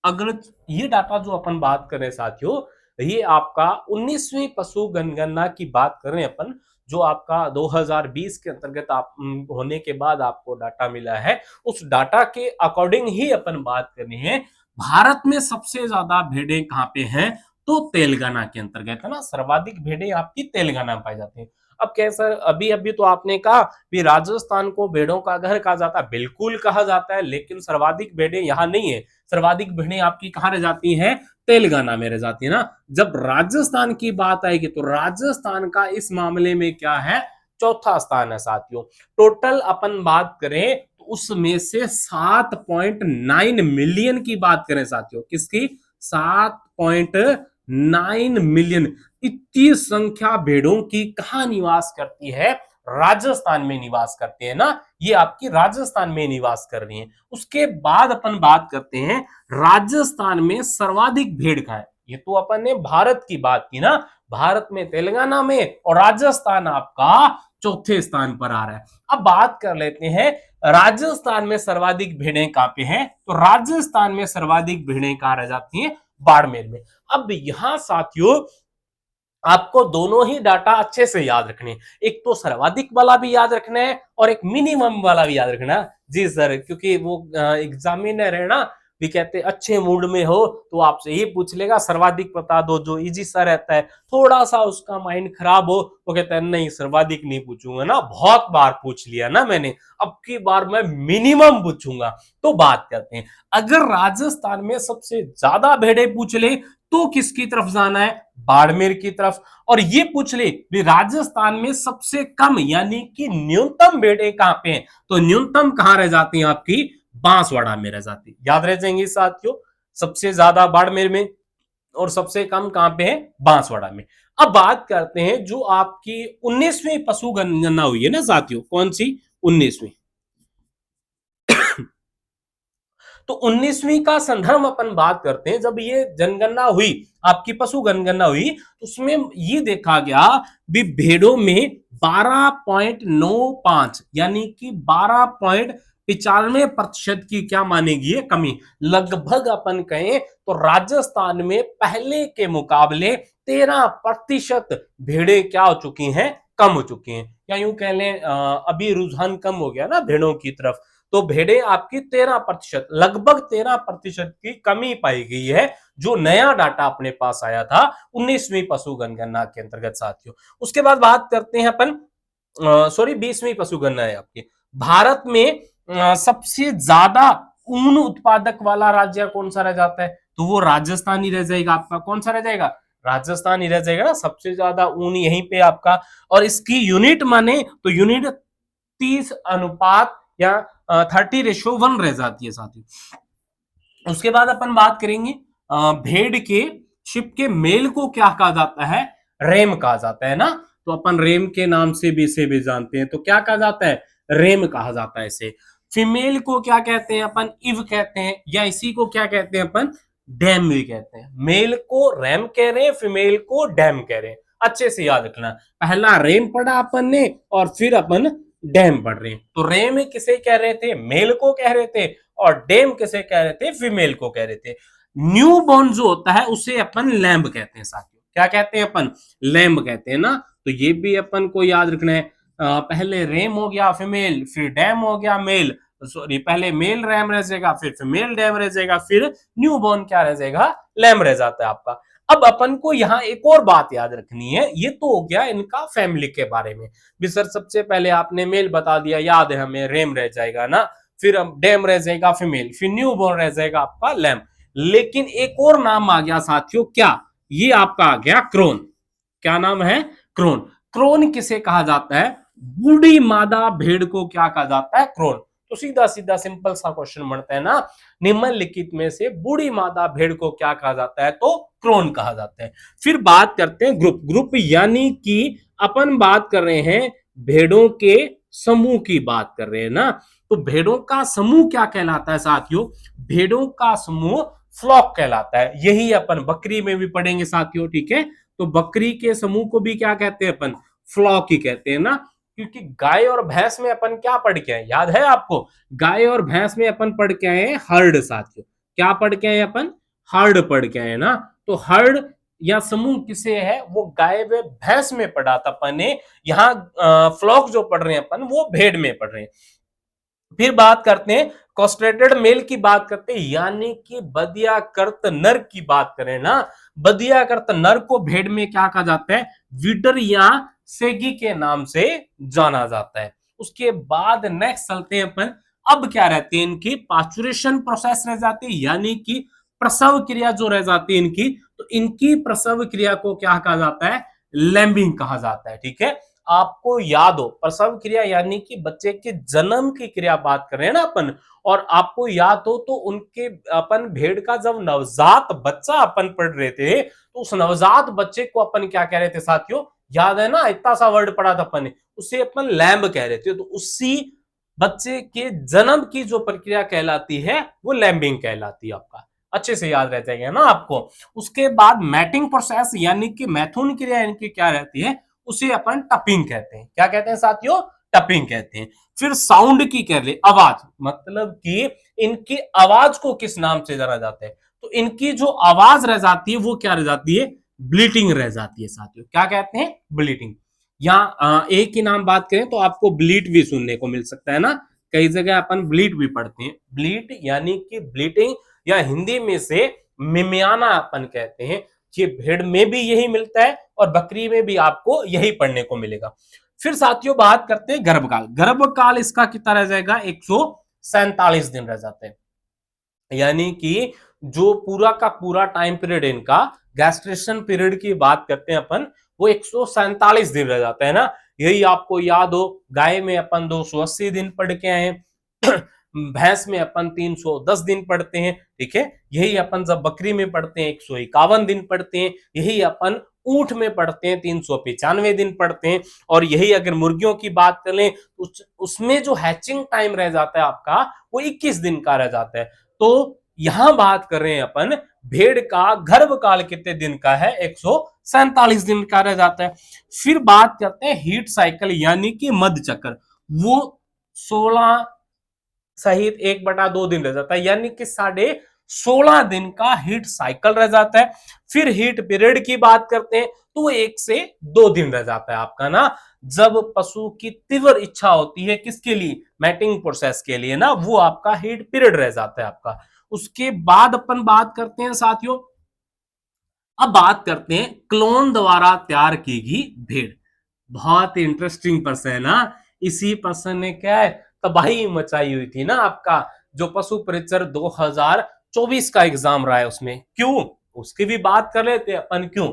अगर ये डाटा जो अपन बात करें साथियों, ये आपका 19वीं पशु जनगणना की बात करें अपन, जो आपका 2020 के अंतर्गत आप होने के बाद आपको डाटा मिला है, उस डाटा के अकॉर्डिंग ही अपन बात करनी है। भारत में सबसे ज्यादा भेड़ें कहाँ पे हैं? तो तेलंगाना के अंतर्गत है ना। सर्वाधिक भेड़ें आपकी तेलंगाना में पाई जाती हैं। अब कैसा, अभी अभी तो आपने कहा भी राजस्थान को भेड़ों का घर कहा जाता है, बिल्कुल कहा जाता है, लेकिन सर्वाधिक भेड़ें यहाँ नहीं है। सर्वाधिक भेड़ें आपकी कहाँ रह जाती हैं? तेलंगाना में रह जाती है ना। जब राजस्थान की बात आएगी तो राजस्थान का इस मामले में क्या है? चौथा स्थान है साथियों। टोटल अपन बात करें तो उसमें से 7.9 मिलियन की बात करें साथियों, किसकी? 7.9 मिलियन, इतनी संख्या भेड़ों की कहां निवास करती है? राजस्थान में निवास करते हैं ना। ये आपकी राजस्थान में निवास कर रही है। उसके बाद अपन बात करते हैं राजस्थान में सर्वाधिक भेड़ कहां है। ये तो अपन ने भारत की बात की ना, भारत में तेलंगाना में, और राजस्थान आपका चौथे स्थान पर आ रहा है। अब बात कर लेते हैं राजस्थान में सर्वाधिक भेड़ें कहां पे हैं। तो राजस्थान में सर्वाधिक भेड़ें कहां रह जाती हैं? बाड़मेर में। अब यहां साथियों आपको दोनों ही डाटा अच्छे से याद रखने हैं। एक तो सर्वाधिक वाला भी याद रखना है और एक मिनिमम वाला भी याद रखना है। जी सर, क्योंकि वो एग्जामिनर है ना, भी कहते अच्छे मूड में हो तो आपसे ही पूछ लेगा सर्वाधिक बता दो, जो इजी सा रहता है। थोड़ा सा उसका माइंड खराब हो तो कहता है नहीं सर्वाधिक नहीं पूछूंगा ना, बहुत बार पूछ लिया ना मैंने, अब की बार मैं मिनिमम पूछूंगा। तो बात करते हैं, अगर राजस्थान में सबसे ज्यादा भेड़े पूछ ले तो किसकी तरफ जाना है? बाड़मेर की तरफ। और ये पूछ ले भी राजस्थान में सबसे कम यानी कि न्यूनतम भेड़ें कहां पे हैं, तो न्यूनतम कहां रह जाती हैं? आपकी बांसवाड़ा में रह जाती। याद रह जाएंगे साथियों, सबसे ज्यादा बाड़मेर में और सबसे कम कहां पे है? बांसवाड़ा में। अब बात करते हैं जो आपकी 19वीं पशु गणना हुई है ना साथियों, कौन सी? 19वीं। तो 19वीं का संदर्भ अपन बात करते हैं, जब ये जनगणना हुई, आपकी पशु जनगणना हुई, उसमें ये देखा गया भी भेड़ों में 12.95 यानी कि 12 95% की क्या मानेगी ये कमी। लगभग अपन कहें तो राजस्थान में पहले के मुकाबले 13% भेड़ें क्या हो चुकी हैं, कम हो चुकी हैं, या यूं कह लें अभी रुझान कम हो गया ना भेड़ों की तरफ, तो भेड़ें आपकी 13%, लगभग 13% की कमी पाई गई है, जो नया डाटा अपने पास आया था 19वीं पशु जनगणना के अंतर्गत साथियों। उसके बाद बात करते हैं अपन, सॉरी 20वीं पशु गणना है आपकी। भारत में सबसे ज्यादा ऊन उत्पादक वाला राज्य कौन सा रह जाता है, तो वो राजस्थान ही रह जाएगा आपका। कौन सा रह जाएगा, राजस्थान ही रह जाएगा ना, सबसे ज्यादा ऊन यहीं पे आपका। और इसकी यूनिट माने तो यूनिट 30 अनुपात या 30:1 रह जाती है साथियों। उसके बाद अपन बात करेंगे भेड़ के शिप के मेल को क्या कहा जाता है, रेम कहा जाता है ना, तो अपन रेम के नाम से भी इसे भी जानते हैं, तो क्या कहा जाता है, रेम कहा जाता है इसे। फीमेल को क्या कहते हैं अपन, इव कहते हैं, या इसी को क्या कहते हैं अपन, डैम भी कहते हैं। मेल को रैम कह रहे हैं, फीमेल को डैम कह रहे हैं, अच्छे से याद रखना। पहला रेम पढ़ा अपन ने और फिर अपन डैम पढ़ रहे हैं। तो रेम किसे कह रहे थे, मेल को कह रहे थे, और डैम किसे कह रहे थे, फीमेल को कह रहे थे। न्यू बॉर्न जो होता है उसे अपन लैम्ब कहते हैं साथियों। क्या कहते हैं अपन, लैम्ब कहते हैं ना, तो ये भी अपन को याद रखना है। पहले रेम हो गया फीमेल, फिर डैम हो गया मेल, सॉरी पहले मेल रैम रह जाएगा, फिर फीमेल डैम रह जाएगा, फिर न्यू बॉर्न क्या रह जाएगा, लैम्ब रह जाता है आपका। अब अपन को यहाँ एक और बात याद रखनी है, ये तो हो गया इनका फैमिली के बारे में भी। सर सबसे पहले आपने मेल बता दिया, याद है हमें, रेम रह जाएगा ना, फिर डैम रह जाएगा फीमेल, फिर न्यू बॉर्न रह जाएगा आपका लैम्ब। लेकिन एक और नाम आ गया साथियों, क्या, ये आपका आ गया क्रोन। क्या नाम है, क्रोन। क्रोन किसे कहा जाता है, बूढ़ी मादा भेड़ को क्या कहा जाता है, क्रोन। तो सीधा सीधा सिंपल सा क्वेश्चन बनता है ना, निम्नलिखित में से बूढ़ी मादा भेड़ को क्या कहा जाता है, तो क्रोन कहा जाता है। फिर बात करते हैं ग्रुप। ग्रुप यानी कि अपन बात कर रहे हैं भेड़ों के समूह की बात कर रहे हैं ना, तो भेड़ों का समूह क्या कहलाता है साथियों, भेड़ों का समूह फ्लॉक कहलाता है। यही अपन बकरी में भी पढ़ेंगे साथियों, ठीक है। तो बकरी के समूह को भी क्या कहते हैं अपन, फ्लॉक ही कहते हैं ना, क्योंकि गाय और भैंस में अपन क्या पढ़ के आए, याद है आपको, गाय और भैंस में अपन पढ़ के आए हर्ड साथियों। क्या पढ़ के आए अपन, हर्ड पढ़ के आए ना, तो हर्ड या समूह किसे है, वो गाय व भैंस में पढ़ा था अपन ने। यहाँ फ्लॉक जो पढ़ रहे हैं अपन, वो भेड़ में पढ़ रहे हैं। फिर बात करते हैं कॉस्ट्रेटेड मेल की बात करते हैं, यानी कि बदियाकृत नर की बात करें ना, बदियाकृत नर को भेड़ में क्या कहा जाता है, विडर या सेगी के नाम से जाना जाता है। उसके बाद नेक्स्ट चलते हैं अपन, अब क्या रहती है इनकी, पाचुरेशन प्रोसेस रह जाती है, यानी कि प्रसव क्रिया जो रह जाती है इनकी, तो इनकी प्रसव क्रिया को क्या कहा जाता है, लैम्बिंग कहा जाता है, ठीक है। आपको याद हो, प्रसव क्रिया यानी कि बच्चे के जन्म की क्रिया बात कर रहे हैं ना अपन, और आपको याद हो तो उनके अपन भेड़ का जब नवजात बच्चा अपन पढ़ रहे थे, तो उस नवजात बच्चे को अपन क्या कह रहे थे साथियों, याद है ना, इतना सा वर्ड पढ़ा था अपन ने, उसे अपन लैम्ब कह रहे थे। तो उसी बच्चे के जन्म की जो प्रक्रिया कहलाती है वो लैम्बिंग कहलाती है आपका, अच्छे से याद रह जाएगा ना आपको। उसके बाद मैटिंग प्रोसेस यानी कि मैथुन क्रिया इनकी क्या रहती है, उसे अपन टपिंग कहते हैं। क्या कहते हैं साथियों, टपिंग कहते हैं। फिर साउंड की कह ले, आवाज, मतलब कि इनकी आवाज को किस नाम से जाना जाता है, तो इनकी जो आवाज रह जाती है वो क्या रह जाती है, ब्लीटिंग रह जाती है साथियों। क्या कहते हैं, ब्लीटिंग। या एक ही नाम बात करें तो आपको ब्लीट भी सुनने को मिल सकता है ना, कई जगह अपन ब्लीट भी पढ़ते हैं। ब्लीट यानी कि ब्लीटिंग, या हिंदी में से मिमियाना अपन कहते हैं। ये भेड़ में भी यही मिलता है और बकरी में भी आपको यही पढ़ने को मिलेगा। फिर साथियों बात करते हैं गर्भकाल। गर्भकाल इसका कितना रह जाएगा, 147 दिन रह जाते हैं, यानी कि जो पूरा का पूरा टाइम पीरियड इनका, गैस्ट्रेशन पीरियड की बात करते हैं अपन, वो 147 दिन रह जाता है ना। यही आपको याद हो, गाय में अपन 280 दिन पढ़ के आए, भैंस में अपन 310 दिन पढ़ते हैं, ठीक है। यही अपन जब बकरी में पढ़ते हैं 151 दिन पढ़ते हैं, यही अपन ऊंट में पढ़ते हैं 395 दिन पढ़ते हैं। और यही अगर मुर्गियों की बात करें तो उसमें जो हैचिंग टाइम रह जाता है आपका, वो 21 दिन का रह जाता है। तो यहां बात कर रहे हैं अपन, भेड़ का गर्भकाल कितने दिन का है, 147 दिन का रह जाता है। फिर बात करते हैं हीट साइकिल यानी कि मध्य चक्र, वो 16 सहित 1/2 दिन रह जाता है, यानी कि 16.5 दिन का हीट साइकिल रह जाता है। फिर हीट पीरियड की बात करते हैं तो 1 से 2 दिन रह जाता है आपका ना, जब पशु की तीव्र इच्छा होती है किसके लिए, मैटिंग प्रोसेस के लिए ना, वो आपका हीट पीरियड रह जाता है आपका। उसके बाद अपन बात करते हैं साथियों, अब बात करते हैं क्लोन द्वारा तैयार की गई भेड़। बहुत इंटरेस्टिंग पर्सन है ना, इसी पर्सन ने क्या है, तबाही मचाई हुई थी ना आपका, जो पशु परिचर 2024 का एग्जाम रहा है उसमें, क्यों, उसकी भी बात कर लेते हैं अपन, क्यों।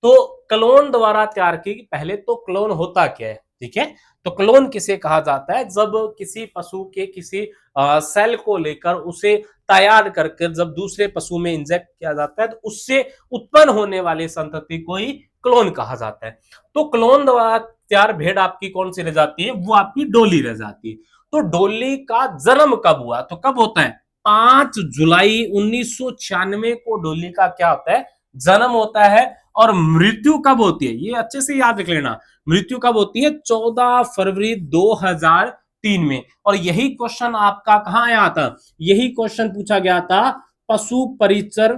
तो क्लोन द्वारा तैयार की, पहले तो क्लोन होता क्या है, ठीक है। तो क्लोन किसे कहा जाता है, जब किसी पशु के किसी सेल को लेकर उसे तैयार करके जब दूसरे पशु में इंजेक्ट किया जाता है, तो उससे उत्पन्न होने वाली संतति को ही क्लोन कहा जाता है। तो क्लोन द्वारा तैयार भेड़ आपकी कौन सी रह जाती है, वो आपकी डोली रह जाती है। तो डोली का जन्म कब हुआ, तो कब होता है, 5 जुलाई 1996 को डोली का क्या होता है, जन्म होता है। और मृत्यु कब होती है, ये अच्छे से याद रख लेना, मृत्यु कब होती है, 14 फरवरी 2003 में। और यही क्वेश्चन आपका कहां आया था, यही क्वेश्चन पूछा गया था पशु परिचर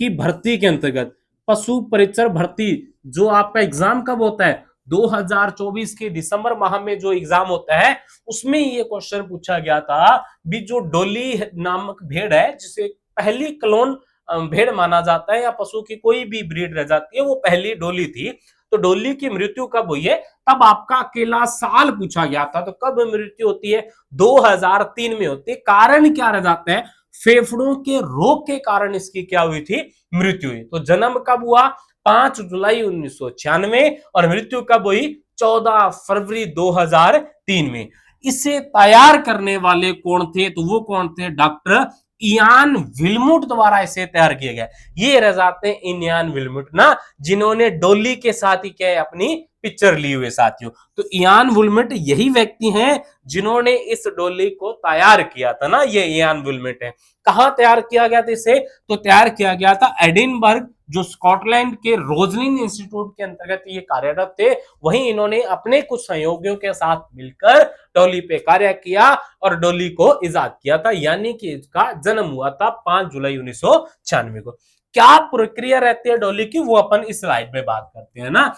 की भर्ती के अंतर्गत। पशु परिचर भर्ती जो आपका एग्जाम कब होता है, 2024 के दिसंबर माह में जो एग्जाम होता है, उसमें ये क्वेश्चन पूछा गया था। भी जो डोली नामक भेड़ है, जिसे पहली क्लोन भेड़ माना जाता है, या पशु की कोई भी ब्रीड रह जाती है, वो पहली डोली थी। तो डोली की मृत्यु कब हुई है, तब आपका अकेला साल पूछा गया था। तो कब मृत्यु होती है, 2003 में होती है। कारण क्या रह जाता है, फेफड़ों के रोग के कारण इसकी क्या हुई थी, मृत्यु हुई। तो जन्म कब हुआ, 5 जुलाई 1996, और मृत्यु कब हुई, 14 फरवरी 2003 में। इसे तैयार करने वाले कौन थे, तो वो कौन थे, डॉक्टर इयान विल्मुट द्वारा इसे तैयार किया गया। ये रह जाते हैं इयान विल्मुट ना, जिन्होंने डोली के साथ ही क्या है, अपनी पिक्चर ली हुए साथियों। तो इयान विल्मुट यही व्यक्ति हैं जिन्होंने इस डोली को तैयार किया था ना, ये इयान विल्मुट है। कहां तैयार किया गया था इसे, तो तैयार किया गया था एडिनबर्ग, जो स्कॉटलैंड के रोजलिन इंस्टीट्यूट के अंतर्गत ये कार्यरत थे। वहीं इन्होंने अपने कुछ सहयोगियों के साथ मिलकर डोली पे कार्य किया और डोली को इजाद किया था, यानी कि इसका जन्म हुआ था 5 जुलाई 1996 को। क्या प्रक्रिया रहती है डोली की, वो अपन इस स्लाइड में बात करते हैं ना।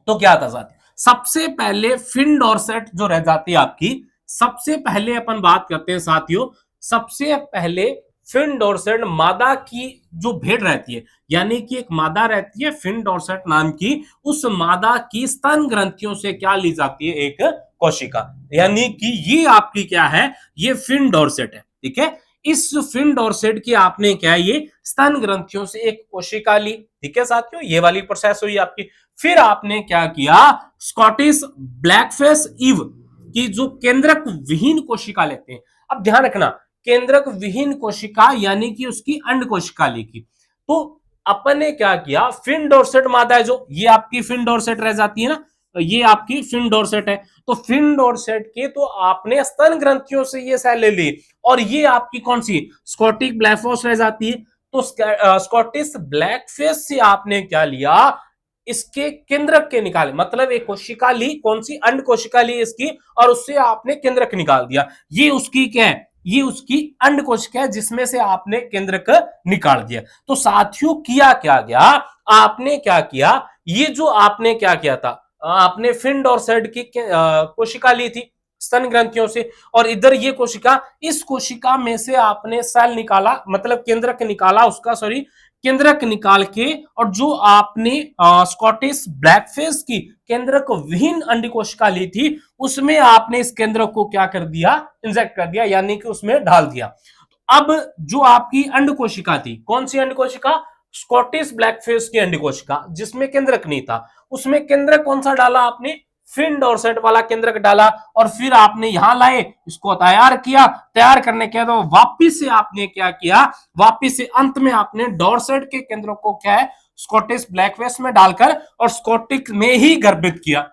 तो क्या था साथी, सबसे पहले फिन डॉर्सेट जो रह जाती है आपकी, सबसे पहले अपन बात करते हैं साथियों, सबसे पहले फिन डॉर्सेट मादा की जो भेड़ रहती है, यानी कि एक मादा रहती है फिन डॉर्सेट नाम की, उस मादा की स्तन ग्रंथियों से क्या ली जाती है, एक कोशिका, यानी कि ये आपकी क्या है, ये फिन डॉर्सेट है, ठीक है। इस फिन डॉर्सेट की आपने क्या है, ये स्तन ग्रंथियों से एक कोशिका ली, ठीक है साथियों, ये वाली प्रोसेस हुई आपकी। फिर आपने क्या किया, स्कॉटिश ब्लैकफेस ईव की जो केंद्रक विहीन कोशिका लेते हैं। अब ध्यान रखना, केंद्रक विहीन कोशिका यानी कि उसकी अंड कोशिका लिखी। तो अपन ने क्या किया, फिन डॉर्सेट मादा है जो, ये आपकी फिन डॉर्सेट रह जाती है ना, तो ये आपकी फिन डॉर्सेट है। तो फिन डॉर्सेट के तो आपने स्तन ग्रंथियों से ये सेल ले ली, और ये आपकी कौन सी, स्कॉटिक ब्लैकफेस रह जाती है। तो स्कॉटिश ब्लैकफेस से आपने क्या लिया, इसके केंद्रक के निकाले, मतलब एक कोशिका ली, कौन सी, अंड कोशिका ली इसकी, और उससे आपने केंद्रक निकाल दिया। ये उसकी क्या है, ये उसकी अंड कोशिका है, जिसमें से आपने केंद्रक निकाल दिया। तो साथियों किया क्या गया, आपने क्या किया, ये जो आपने क्या किया था, आपने फिन डॉर्सेट की कोशिका ली थी स्तन ग्रंथियों से, और इधर ये कोशिका, इस कोशिका में से आपने सेल निकाला, मतलब केंद्रक निकाला उसका, सॉरी, केंद्रक निकाल के, और जो आपने स्कॉटिश ब्लैकफेस की केंद्रक विहीन अंड कोशिका ली थी, उसमें आपने इस केंद्रक को क्या कर दिया, इंजेक्ट कर दिया, यानी कि उसमें डाल दिया। अब जो आपकी अंड कोशिका थी, कौन सी अंड कोशिका, स्कॉटिश ब्लैकफेस की अंड कोशिका, जिसमें केंद्रक नहीं था, उसमें केंद्रक कौन सा डाला आपने, फिन डॉर्सेट वाला केंद्रक डाला, और फिर आपने यहां लाए, इसको तैयार किया, तैयार करने के बाद वापिस से आपने क्या किया, वापिस से अंत में आपने डॉर्सेट के केंद्रक को क्या है, स्कॉटिश ब्लैकफेस में डालकर और स्कॉटिश में ही गर्भित किया,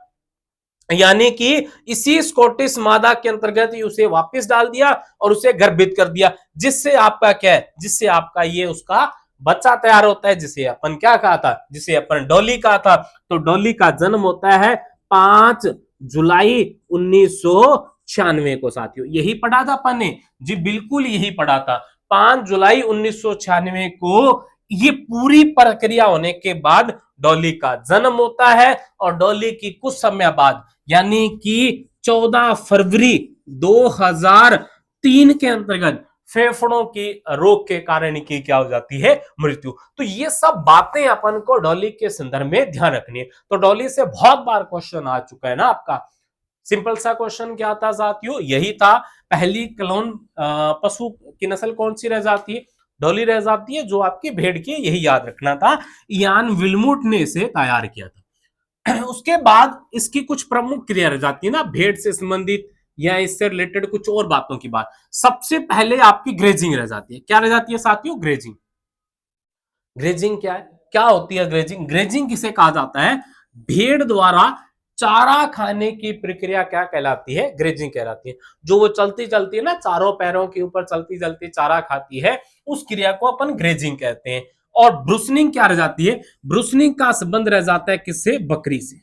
यानी कि इसी स्कॉटिश मादा के अंतर्गत ही उसे वापस डाल दिया और उसे गर्भित कर दिया, जिससे आपका क्या है, जिससे आपका ये उसका बच्चा तैयार होता है, जिसे अपन क्या कहा था, जिसे अपन डॉली कहा था। तो डॉली का जन्म होता है 5 जुलाई 1996 को साथियों। यही पढ़ा था अपन ने जी, बिल्कुल यही पढ़ा था। 5 जुलाई 1996 को ये पूरी प्रक्रिया होने के बाद डॉली का जन्म होता है और डॉली की कुछ समय बाद यानी कि 14 फरवरी 2003 के अंतर्गत फेफड़ों की रोग के कारण की क्या हो जाती है, मृत्यु। तो ये सब बातें अपन को डॉली के संदर्भ में ध्यान रखनी है। तो डॉली से बहुत बार क्वेश्चन आ चुका है ना आपका। सिंपल सा क्वेश्चन क्या था साथियों, यही था, पहली क्लोन पशु की नस्ल कौन सी रह जाती है, डॉली रह जाती है, जो आपकी भेड़ की, यही याद रखना था। इयान विल्मुट ने इसे तैयार किया था। उसके बाद इसकी कुछ प्रमुख क्रिया रह जाती है ना, भेड़ से संबंधित या इससे रिलेटेड कुछ और बातों की बात। सबसे पहले आपकी ग्रेजिंग रह जाती है। क्या रह जाती है साथियों, ग्रेजिंग। ग्रेजिंग क्या है, क्या होती है ग्रेजिंग? ग्रेजिंग किसे कहा जाता है? भेड़ द्वारा चारा खाने की प्रक्रिया क्या कहलाती है? ग्रेजिंग कहलाती है। जो वो चलती चलती है ना, चारों पैरों के ऊपर चलती चलती चारा खाती है, उस क्रिया को अपन ग्रेजिंग कहते हैं। और ब्रूसनिंग क्या रह जाती है? ब्रूसनिंग का संबंध रह जाता है किससे? बकरी से।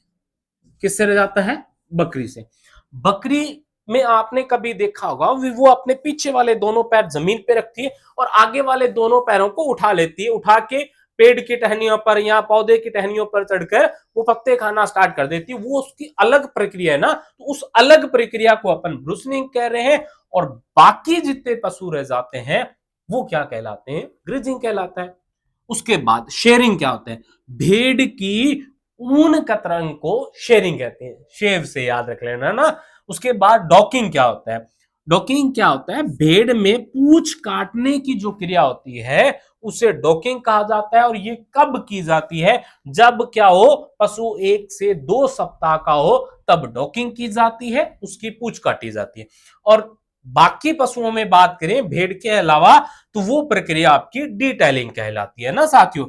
किससे रह जाता है? बकरी से। बकरी में आपने कभी देखा होगा वो अपने पीछे वाले दोनों पैर जमीन पे रखती है और आगे वाले दोनों पैरों को उठा लेती है, उठा के पेड़ की टहनियों पर या पौधे की टहनियों पर चढ़कर वो पत्ते खाना स्टार्ट कर देती है। वो उसकी अलग प्रक्रिया है ना, तो उस अलग प्रक्रिया को अपन ब्रूसनिंग कह रहे हैं। और बाकी जितने पशु रह जाते हैं वो क्या कहलाते हैं? ग्रेजिंग कहलाता है। उसके बाद शेयरिंग क्या होता है? भेड़ की ऊन कतरन को शेयरिंग कहते हैं, शेव से याद रख लेना ना। उसके बाद डॉकिंग क्या होता है? डॉकिंग क्या होता है? भेड़ में पूंछ काटने की जो क्रिया होती है उसे डॉकिंग कहा जाता है। और ये कब की जाती है? जब क्या हो, पशु 1 से 2 सप्ताह का हो तब डॉकिंग की जाती है, उसकी पूंछ काटी जाती है। और बाकी पशुओं में बात करें भेड़ के अलावा, तो वो प्रक्रिया आपकी डिटेलिंग कहलाती है ना साथियों।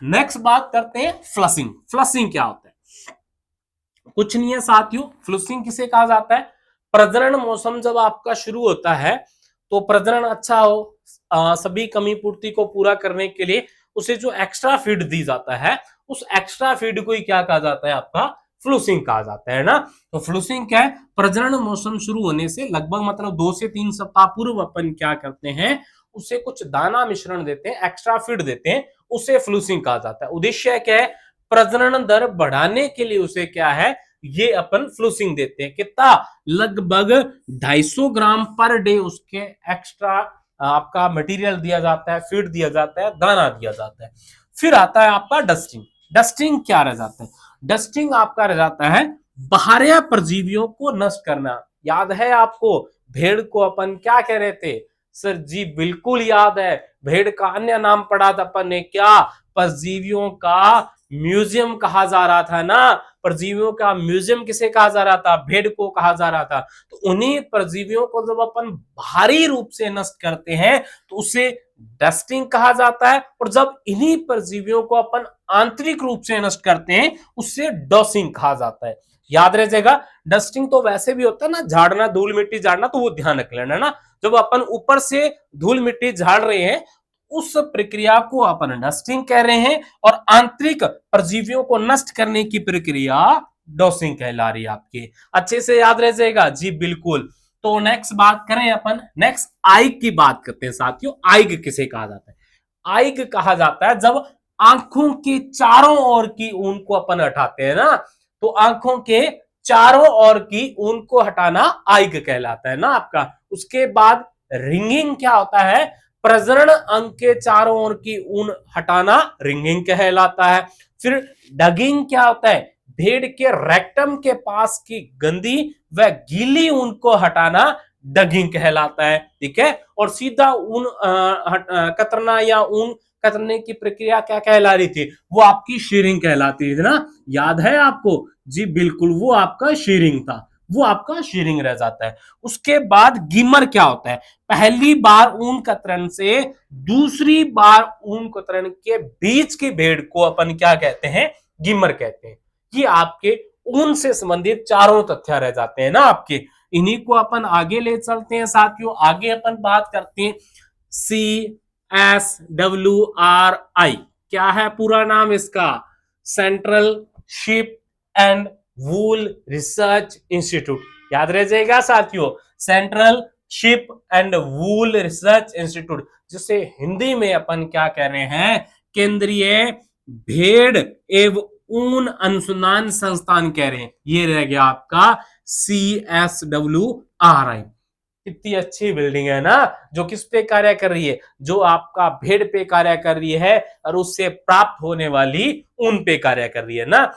नेक्स्ट बात करते हैं फ्लशिंग। फ्लशिंग क्या होता है? कुछ नहीं है साथियों, फ्लशिंग किसे कहा जाता है? प्रजनन मौसम जब आपका शुरू होता है तो प्रजनन अच्छा हो, सभी कमी पूर्ति को पूरा करने के लिए उसे जो एक्स्ट्रा फीड दी जाता है, उस एक्स्ट्रा फीड को ही क्या कहा जाता है? आपका फ्लूसिंग कहा जाता है ना। तो फ्लूसिंग क्या है? प्रजनन मौसम शुरू होने से लगभग मतलब 2 से 3 सप्ताह पूर्व अपन क्या करते हैं, उसे कुछ दाना मिश्रण देते हैं, एक्स्ट्रा फीड देते हैं, उसे फ्लूसिंग कहा जाता है। उद्देश्य क्या है? प्रजनन दर बढ़ाने के लिए उसे क्या है, ये अपन फ्लूसिंग देते हैं। कितना? लगभग 250 ग्राम पर डे उसके एक्स्ट्रा आपका मटेरियल दिया जाता है, फीड दिया जाता है, दाना दिया जाता है। फिर आता है आपका डस्टिंग। डस्टिंग क्या रह जाता है? डस्टिंग आपका रह जाता है बाहरिया परजीवियों को नष्ट करना। याद है आपको भेड़ को अपन क्या कह रहे थे? सर जी बिल्कुल याद है। भेड़ का अन्य नाम पढ़ा था अपन ने, क्या? परजीवियों का म्यूजियम कहा जा रहा था ना। परजीवियों का म्यूजियम किसे कहा जा रहा था? भेड़ को कहा जा रहा था। तो उन्हीं परजीवियों को जब अपन भारी रूप से नष्ट करते हैं तो उसे डस्टिंग कहा जाता है। और जब इन्हीं परजीवियों को अपन आंतरिक रूप से नष्ट करते हैं उससे डॉसिंग कहा जाता है। याद रह जाएगा। डस्टिंग तो वैसे भी होता है ना, झाड़ना, धूल मिट्टी झाड़ना, तो वो ध्यान रख लेना ना। जब अपन ऊपर से धूल मिट्टी झाड़ रहे हैं उस प्रक्रिया को अपन डस्टिंग कह रहे हैं, और आंतरिक परजीवियों को नष्ट करने की प्रक्रिया डॉसिंग कहला रही है आपकी। अच्छे से याद रह जाएगा जी, बिल्कुल। तो नेक्स्ट बात करें अपन, नेक्स्ट आइग की बात करते हैं साथियों। आइग किसे कहा जाता है? आइग कहा जाता है जब आंखों के चारों ओर की ऊन को अपन हटाते हैं ना, तो आंखों के चारों ओर की ऊन को हटाना आइग कहलाता है ना आपका। उसके बाद रिंगिंग क्या होता है? प्रजनन अंग के चारों ओर की ऊन हटाना रिंगिंग कहलाता है। फिर डगिंग क्या होता है? भेड़ के रेक्टम के पास की गंदी व गीली ऊन को हटाना डगिंग कहलाता है। ठीक है। और सीधा ऊन कतरना या ऊन कतरने की प्रक्रिया क्या कहला रही थी? वो आपकी शीरिंग कहलाती थी ना। याद है आपको जी, बिल्कुल, वो आपका शीरिंग था, वो आपका शीरिंग रह जाता है। उसके बाद गिमर क्या होता है? पहली बार ऊन कतरन से दूसरी बार ऊन कतरन के बीच की भेड़ को अपन क्या कहते हैं? गिमर कहते हैं। ये आपके ऊन से संबंधित चारों तथ्य रह जाते हैं ना आपके। इन्हीं को अपन आगे ले चलते हैं साथियों। आगे अपन बात करते हैं CSWRI। क्या है पूरा नाम इसका? Central ship and wool research institute. याद रह जाएगा साथियों, central ship and wool research institute, जिसे हिंदी में अपन क्या कह रहे हैं, केंद्रीय भेड़ एवं ऊन अनुसंधान संस्थान कह रहे हैं। ये रह गया आपका CSWRI। कितनी अच्छी बिल्डिंग है ना, जो किस पे कार्य कर रही है, जो आपका भेड़ पे कार्य कर रही है और उससे प्राप्त होने वाली ऊन पे कार्य कर रही है ना।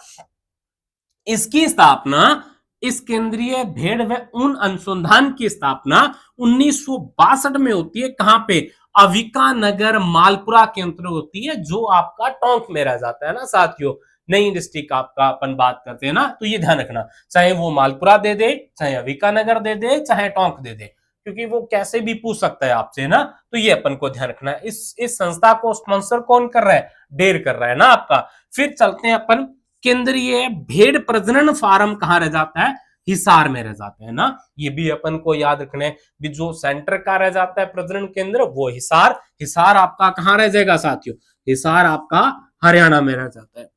इसकी स्थापना, इस केंद्रीय भेड़ व ऊन अनुसंधान की स्थापना 1962 में होती है। कहां पे? अविका नगर मालपुरा के अंतर्गत होती है, जो आपका टोंक में रह जाता है ना साथियों। नई डिस्ट्रिक्ट आपका अपन बात करते हैं ना, तो ये ध्यान रखना, चाहे वो मालपुरा दे दे, चाहे अविका नगर दे दे, चाहे टोंक दे दे, क्योंकि वो कैसे भी पूछ सकता है आपसे ना। तो ये अपन को ध्यान रखना है। इस संस्था को स्पॉन्सर कौन कर रहा है? डेर कर रहा है ना आपका। फिर चलते हैं अपन, केंद्रीय भेड़ प्रजनन फार्म कहां रह जाता है? हिसार में रह जाता है ना। ये भी अपन को याद रखना है भी, जो सेंटर का रह जाता है प्रजनन केंद्र, वो हिसार। हिसार आपका कहां रह जाएगा साथियों? हिसार आपका हरियाणा में रह जाता है।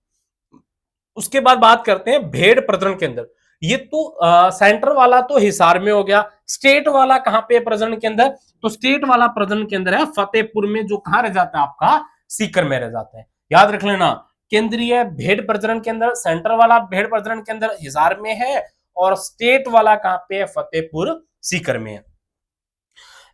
उसके बाद बात करते हैं भेड़ प्रजनन केंद्र। ये तो सेंटर वाला तो हिसार में हो गया। स्टेट वाला कहां पे प्रजनन केंद्र? तो स्टेट वाला प्रजनन केंद्र है फतेहपुर में, जो कहां रह जाता है आपका? सीकर में रह जाता है। याद रख लेना, केंद्रीय भेड़ प्रजनन केंद्र, सेंटर वाला भेड़ प्रजनन केंद्र हिसार में है, और स्टेट वाला कहां पे है? फतेहपुर सीकर में है।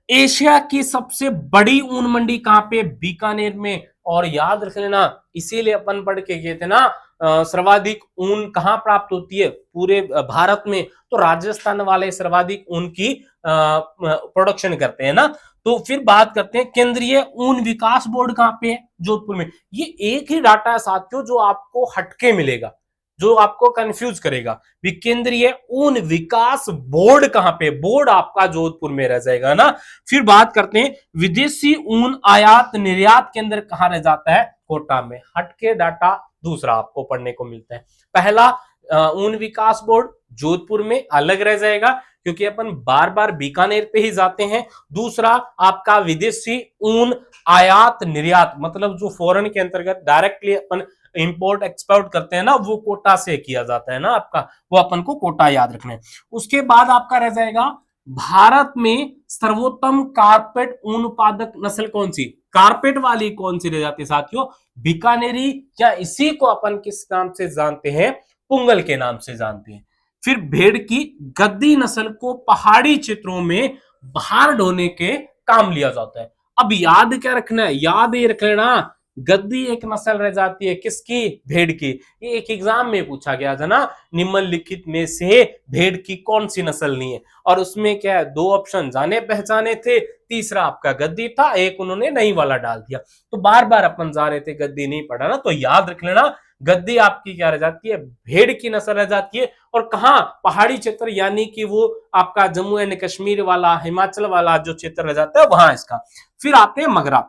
एशिया की सबसे बड़ी ऊन मंडी कहां पे? बीकानेर में। और याद रख लेना, इसीलिए अपन पढ़ के गए थे ना, सर्वाधिक ऊन कहां प्राप्त होती है पूरे भारत में? तो राजस्थान वाले सर्वाधिक ऊन की प्रोडक्शन करते हैं ना। तो फिर बात करते हैं, केंद्रीय ऊन विकास बोर्ड कहां पे है? जोधपुर में। ये एक ही डाटा है साथियों जो आपको हटके मिलेगा, जो आपको कंफ्यूज करेगा भी। केंद्रीय ऊन विकास बोर्ड कहां पे? बोर्ड आपका जोधपुर में रह जाएगा ना। फिर बात करते हैं, विदेशी ऊन आयात निर्यात केंद्र कहां रह जाता है? कोटा में। हटके डाटा दूसरा आपको पढ़ने को मिलता है। पहला ऊन विकास बोर्ड जोधपुर में अलग रह जाएगा, क्योंकि अपन बार बार बीकानेर पे ही जाते हैं। दूसरा आपका विदेशी ऊन आयात निर्यात, मतलब जो फॉरेन के अंतर्गत डायरेक्टली अपन इंपोर्ट एक्सपोर्ट करते हैं ना, वो कोटा से किया जाता है ना आपका, वो अपन को कोटा याद रखना है। उसके बाद आपका रह जाएगा, भारत में सर्वोत्तम कारपेट ऊन उत्पादक नस्ल कौन सी? कारपेट वाली कौन सी रह जाती है साथियों? बीकानेरी, या इसी को अपन किस नाम से जानते हैं? पुंगल के नाम से जानते हैं। फिर भेड़ की गद्दी नस्ल को पहाड़ी क्षेत्रों में बाहर ढोने के काम लिया जाता है। अब याद क्या रखना है? याद ये रख लेना, गद्दी एक नस्ल रह जाती है किसकी? भेड़ की। ये एक एग्जाम में पूछा गया था ना, निम्नलिखित में से भेड़ की कौन सी नस्ल नहीं है? और उसमें क्या है, दो ऑप्शन जाने पहचाने थे, तीसरा आपका गद्दी था, एक उन्होंने नई वाला डाल दिया। तो बार बार अपन जा रहे थे, गद्दी नहीं पढ़ा ना, तो याद रख लेना, गद्दी आपकी क्या रह जाती है? भेड़ की नस्ल रह जाती है। और कहां? पहाड़ी क्षेत्र, यानी कि वो आपका जम्मू एंड कश्मीर वाला, हिमाचल वाला जो क्षेत्र रह जाता है, वहां इसका। फिर आते हैं मगरा।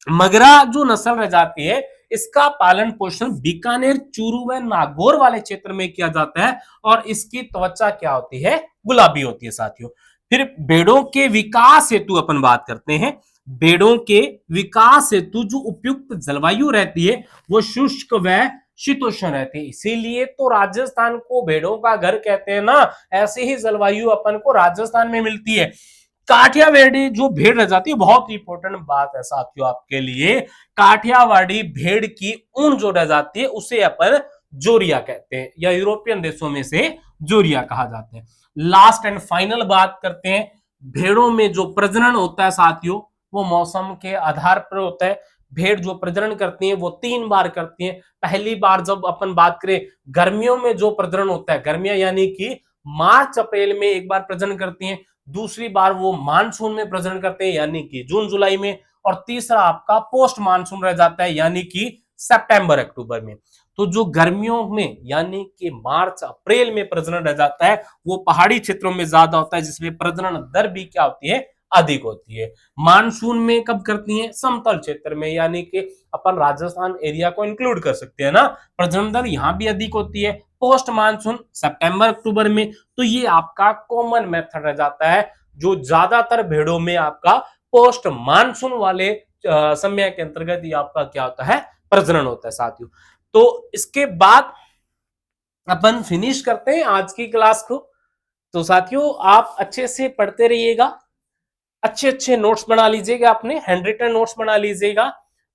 मगरा जो नस्ल रह जाती है, इसका पालन पोषण बीकानेर, चूरू व नागौर वाले क्षेत्र में किया जाता है, और इसकी त्वचा क्या होती है? गुलाबी होती है साथियों। फिर भेड़ों के विकास हेतु अपन बात करते हैं। भेड़ों के विकास हेतु जो उपयुक्त जलवायु रहती है, वो शुष्क व शीतोष्ण रहती है। इसीलिए तो राजस्थान को भेड़ों का घर कहते हैं ना। ऐसी ही जलवायु अपन को राजस्थान में मिलती है। काठियावाड़ी जो भेड़ रह जाती है, बहुत ही इंपॉर्टेंट बात है साथियों आपके लिए, काठियावाड़ी भेड़ की ऊन जो रह जाती है, उसे अपन जोरिया कहते हैं, या यूरोपियन देशों में से जोरिया कहा जाता है। लास्ट एंड फाइनल बात करते हैं, भेड़ों में जो प्रजनन होता है साथियों, वो मौसम के आधार पर होता है। भेड़ जो प्रजनन करती है वो 3 बार करती है। पहली बार जब अपन बात करें गर्मियों में जो प्रजनन होता है, गर्मियां यानी कि मार्च अप्रैल में एक बार प्रजनन करती हैं। दूसरी बार वो मानसून में प्रजनन करते हैं, यानी कि जून जुलाई में। और तीसरा आपका पोस्ट मानसून रह जाता है, यानी कि सितंबर अक्टूबर में। तो जो गर्मियों में यानी कि मार्च अप्रैल में प्रजनन रह जाता है, वो पहाड़ी क्षेत्रों में ज्यादा होता है, जिसमें प्रजनन दर भी क्या होती है? अधिक होती है। मानसून में कब करती है? समतल क्षेत्र में, यानी कि अपन राजस्थान एरिया को इंक्लूड कर सकते हैं ना। प्रजनन दर यहाँ भी अधिक होती है। पोस्ट मानसून सितंबर अक्टूबर में। तो ये आपका कॉमन मेथड रह जाता है, जो ज्यादातर भेड़ों में आपका पोस्ट मानसून वाले समय के अंतर्गत ये आपका क्या होता है? प्रजनन होता है साथियों। तो इसके बाद अपन फिनिश करते हैं आज की क्लास को। तो साथियों आप अच्छे से पढ़ते रहिएगा, अच्छे अच्छे नोट्स बना लीजिएगा, अपने हैंड रिटन नोट्स बना लीजिएगा,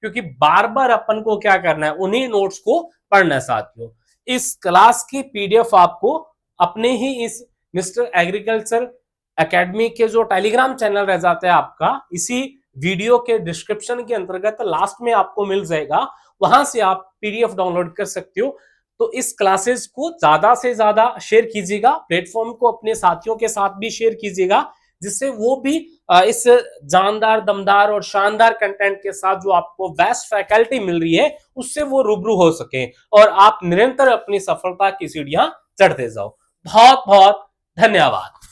क्योंकि बार बार अपन को क्या करना है, उन्हीं नोट्स को पढ़ना है साथियों। इस क्लास की पीडीएफ आपको अपने ही इस मिस्टर एग्रीकल्चर एकेडमी के जो टेलीग्राम चैनल रह जाता है आपका, इसी वीडियो के डिस्क्रिप्शन के अंतर्गत लास्ट में आपको मिल जाएगा, वहां से आप पीडीएफ डाउनलोड कर सकते हो। तो इस क्लासेस को ज्यादा से ज्यादा शेयर कीजिएगा, प्लेटफॉर्म को अपने साथियों के साथ भी शेयर कीजिएगा, जिससे वो भी इस जानदार, दमदार और शानदार कंटेंट के साथ जो आपको बेस्ट फैकल्टी मिल रही है उससे वो रूबरू हो सके और आप निरंतर अपनी सफलता की सीढ़ियां चढ़ते जाओ। बहुत बहुत धन्यवाद।